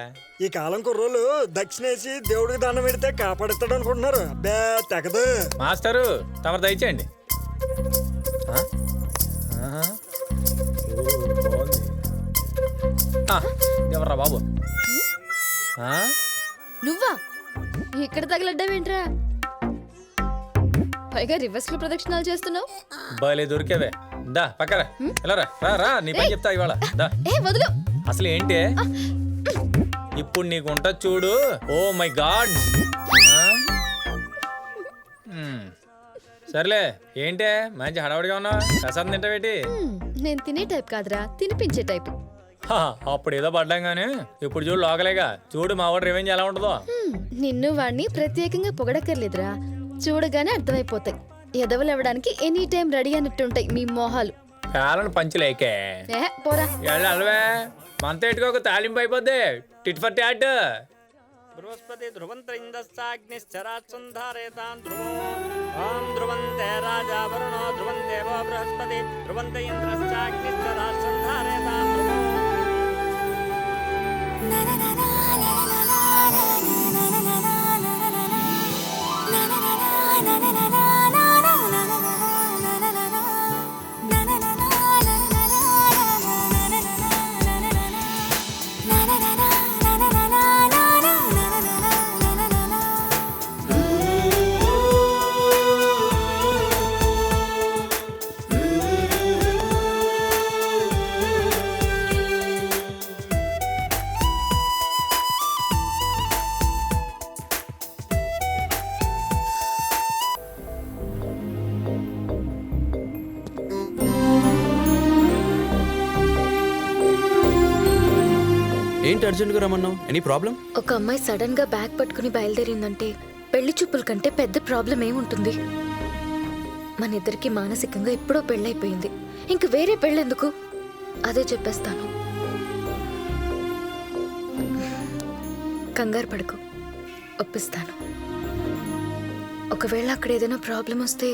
ఈ కాలం కుర్రోళ్ళు దక్షిణేసి దేవుడికి దండం పెడితే కాపాడుతాడు అనుకుంటున్నారు. అబ్బే తెగదు. మాస్టరు తమరు దయచేయండి. ఎవర్రా బాబు? నువ్వా? ఇక్కడ తగలడ్డావేంట్రా? పైగా రివర్స్ లో ప్రదక్షిణాలు చేస్తున్నావు. బాలే దొరికేవే. దా పక్కరా, ఎలా రా రా రా, నీ పని చెప్తా ఇవాళ. దా. వదులు. అసలు ఏంటి ఇప్పుడు నీకు ఉంటుంది చూడు. Oh my god. సర్లే, ఏంటే మంచి హడావుడిగా ఉన్నావు? ప్రసాదం తింటావేటి? నేను తినే టైప్ కాదురా, తినిపించే టైప్. అప్పుడు ఏదో పడ్డాం గానీ ఇప్పుడు చూడు లోకలేగా. చూడు మా వాడు రివెంజ్ ఎలా ఉంటుందో. నిన్ను వాడిని ప్రత్యేకంగా పొగడక్కర్లేదురా, చూడగానే అర్థమైపోతాయి. ఎదవలు అవ్వడానికి ఎనీ టైం రెడీ అన్నట్టుంటాయి మీ మోహాలు. కాలని పంచులేకే పోరా. అలవే మనతో ఎట్టుకోక తాలింపు అయిపోద్ది. Tit for tat. బృహస్పతి ధ్రువంతరిందస్తాగ్నిశ్చరాత్సుంధారేతాం ధ్రువం. ఓం ధ్రువంతే రాజా వరుణో ధ్రువం దేవో బృహస్పతి ధ్రువంత ఇంద్రశ్చాగ్నిశ్చరాత్సుంధారేతాం ధ్రువం. ఏంటి అర్జెంట్గా రమ్మన్నావు? Any problem? ఒక అమ్మాయి సడన్ గా బ్యాగ్ పట్టుకుని బయలుదేరిందంటే పెళ్లి చూపుల కంటే పెద్ద ప్రాబ్లం ఏముంటుంది? మన ఇద్దరికి మానసికంగా ఎప్పుడో పెళ్ళైపోయింది, ఇంక వేరే పెళ్ళెందుకు? అదే చెప్పేస్తాను. కంగారు పడుకో, ఒప్పిస్తాను. ఒకవేళ అక్కడ ఏదైనా ప్రాబ్లం వస్తే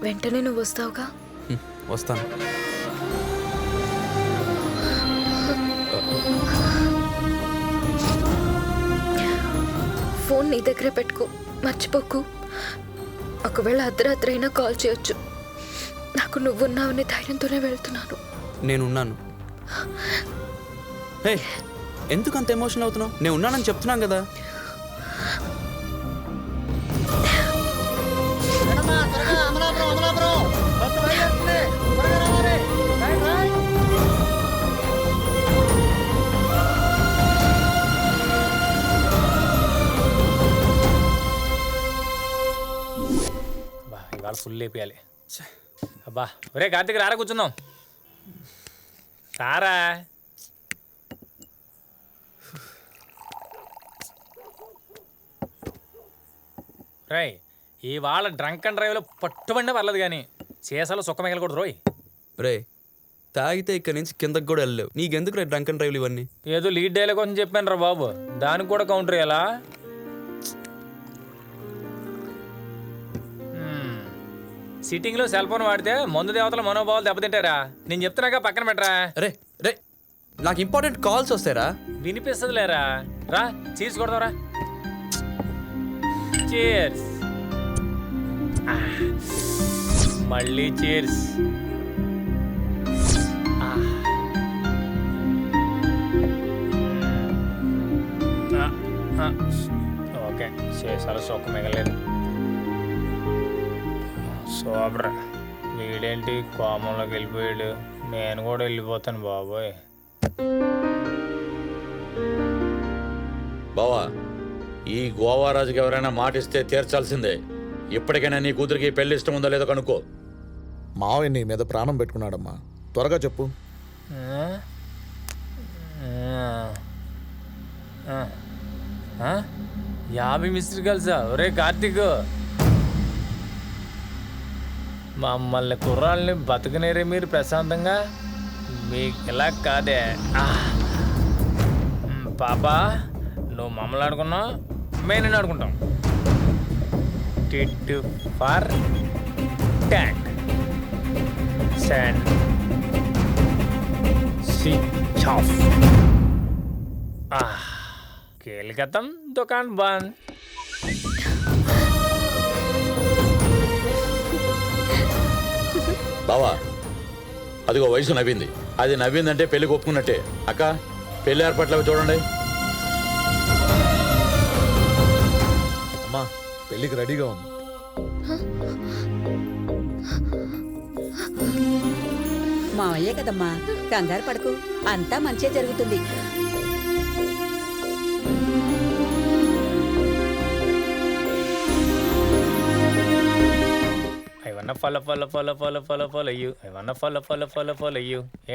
వెంటనే నువ్వు వస్తావుగా? వస్తాను. ఫోన్ నీ దగ్గర పెట్టుకో, మర్చిపోకు. ఒకవేళ అర్ధరాత్రి అయినా కాల్ చేయొచ్చు. నాకు నువ్వున్నావనే ధైర్యంతోనే వెళ్తున్నాను. నేనున్నాను. హే, ఎందుకు అంత ఎమోషన్ అవుతున్నావు? నేను ఉన్నానని చెప్తున్నాను కదా. ఇవాళ ఫుల్ లేపియాలి. అబ్బా ఒరే కార్తీక్ రారా కూర్చుందాం. రారా. రై ఇవాళ డ్రంక్ అండ్ డ్రైవ్లో పట్టుబండే పర్లేదు కానీ చేసాలో సుఖ మిగలకూడదు రోయ్. రే తాగితే ఇక్కడ నుంచి కిందకి కూడా వెళ్ళలేవు. నీకెందుకు రే డ్రంక్ అండ్ డ్రైవ్లు ఇవన్నీ? ఏదో లీడ్ డైలాగ్ కోసం చెప్పాను రా బాబు, దానికి కూడా కౌంటర్ ఎలా? సిట్టింగ్లో సెల్ ఫోన్ వాడితే మందు దేవతల మనోభావాలు దెబ్బతింటారా? నేను చెప్తున్నాగా పక్కన పెట్టరా. రే రే నాకు ఇంపార్టెంట్ కాల్స్ వస్తారా? వినిపిస్తుంది లేరా. రా చీర్స్ కొడదాంరా. చీర్స్. మళ్ళీ చీర్స్. ఓకే చేసాల సొక్క మిగలేదు. సోబ్రా వీడేంటి కోమంలోకి వెళ్ళిపోయాడు. నేను కూడా వెళ్ళిపోతాను బాబోయ్. బావా ఈ గోవారాజుకి ఎవరైనా మాటిస్తే తీర్చాల్సిందే. ఇప్పటికైనా నీ కూతురికి పెళ్లి ఇష్టం ఉందో లేదో కనుక్కో. మావయ్య నీ మీద ప్రాణం పెట్టుకున్నాడమ్మా, త్వరగా చెప్పు. 50 మిస్డ్ కాల్సా? ఒరే కార్తీక్, మమ్మల్ని కుర్రాళ్ళని బతకనేరే మీరు ప్రశాంతంగా. మీకు ఇలా కాదే పాపా. నువ్వు మమ్మల్ని ఆడుకున్నావు, మేము నిన్ను ఆడుకుంటాం. Tit for tat send switch off. खेल खत्म, दुकान बंद. బావా అదిగో వయసు నవ్వింది. అది నవ్విందంటే పెళ్లికి ఒప్పుకున్నట్టే. అక్క పెళ్లి ఏర్పాట్లు చూడండి. అమ్మా పెళ్లికి రెడీగా ఉంది. మావయ్యే కదమ్మా, కంగారు పడకు, అంతా మంచిగా జరుగుతుంది.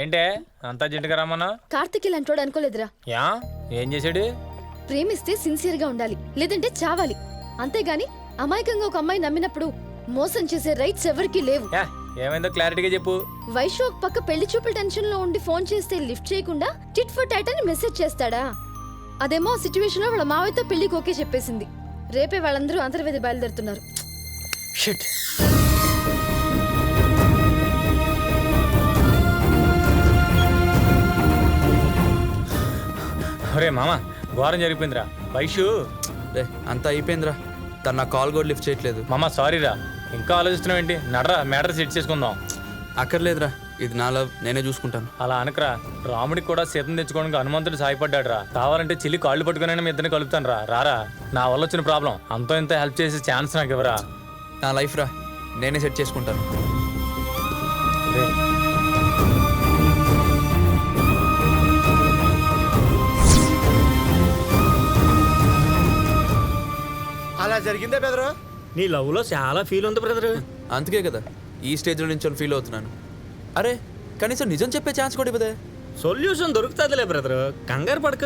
ఏంటే అంతా జింటగా రమ్మన్నా? కార్తిక్ ఇలాంటోడు అనుకోలేదురా. యా ఏం చేశాడు? ప్రేమిస్తే సిన్సియర్ గా ఉండాలి, లేదంటే చావాలి. అంతేగాని అమాయకంగా ఒక అమ్మాయి నమ్మినప్పుడు మోసం చేసే రైట్స్ ఎవరికీ లేవు. ఏమైందో క్లారిటీగా చెప్పు. వైషు ఒక పక్క పెళ్లి చూపుల టెన్షన్ లో ఉండి ఫోన్ చేస్తే లిఫ్ట్ చేయకుండా టిట్ ఫర్ టాట్ అని మెసేజ్ చేస్తాడా? అదేమో సిచ్యువేషన్ లో వాళ్ళ మావయ్యతో పెళ్లికి ఓకే చెప్పేసింది. రేపే వాళ్ళందరూ అంతర్వేది బయలుదేరుతున్నారు. అరే మామ ఘోరం జరిగిపోయిందిరా. వైషు రే అంతా అయిపోయిందిరా. తను నా కాల్ కూడా లిఫ్ట్ చేయట్లేదు. మామ సారీరా. ఇంకా ఆలోచిస్తున్నావు ఏంటి? నడరా మ్యాటర్ సెట్ చేసుకుందాం. అక్కర్లేదురా, ఇది నా లవ్, నేనే చూసుకుంటాను. అలా అనకరా. రాముడికి కూడా సీతం తెచ్చుకోవడానికి హనుమంతుడు సాయపడ్డాడు రా. కావాలంటే చిల్లి కాళ్ళు పట్టుకుని మీ ఇద్దరిని కలుపుతాను రా. రారా, నా వల్ల వచ్చిన ప్రాబ్లం అంతో ఇంత హెల్ప్ చేసే ఛాన్స్ నాకు ఇవ్వరా. నా లైఫ్ రా, నేనే సెట్ చేసుకుంటాను. అలా జరిగిందే బెదరు. నీ లవ్ లో చాలా ఫీల్ ఉంది బ్రదర్. అందుకే కదా ఈ స్టేజ్లో నుంచి ఫీల్ అవుతున్నాను. అరే కనీసం నిజం చెప్పే ఛాన్స్ కూడా ఇవ్వదే. సొల్యూషన్ దొరుకుతుందిలే బ్రదర్, కంగారు పడక.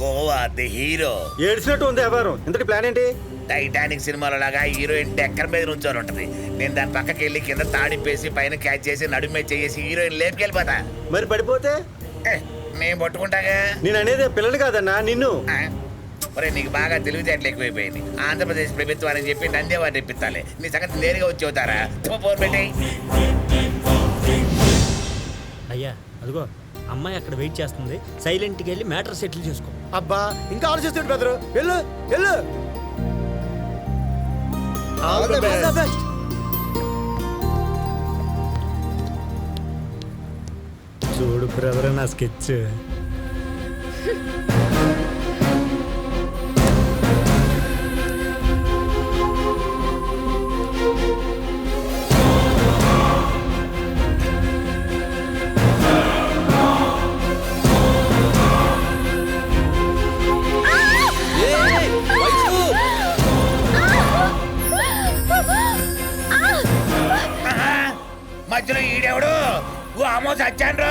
గోవా ది హీరో ఏడ్చినట్టు ఉంది వ్యవహారం. ఇంతటి ప్లాన్ ఏంటి? టైటానిక్ సినిమాలో లాగా హీరోయిన్ డెక్కర్ మీద నుంచొని ఉంటది. నేను దాని పక్కకి వెళ్ళి కింద తాడిపేసి పైన క్యాచ్ చేసి నడుమే చేసి హీరోయిన్ లేపుకెళ్ళిపోతా. మరి పడిపోతే నేను పట్టుకుంటాగా. నేను అనేది పిల్లలు కాదన్నా, నిన్ను. ఒరే నీకు బాగా తెలివితేటలు ఎక్కువైపోయింది. ఆంధ్రప్రదేశ్ ప్రభుత్వాన్ని చెప్పి నందేవాడు ఇప్పిస్తాలే. నీ సంగతి నేరుగా వచ్చి అవుతారా? ఫోన్ పెట్టి అయ్యా అదిగో అమ్మాయి అక్కడ వెయిట్ చేస్తుంది, సైలెంట్కి వెళ్ళి మ్యాటర్ సెటిల్ చేసుకో. అబ్బా ఇంకా ఆలోచిస్తుంటే బెదరు వెళ్ళు వెళ్ళు. All the best. చూడు బ్రదర్ నా స్కెచ్. మధ్యలో ఈడెవడు? ఓ అమ్మో చచ్చాను.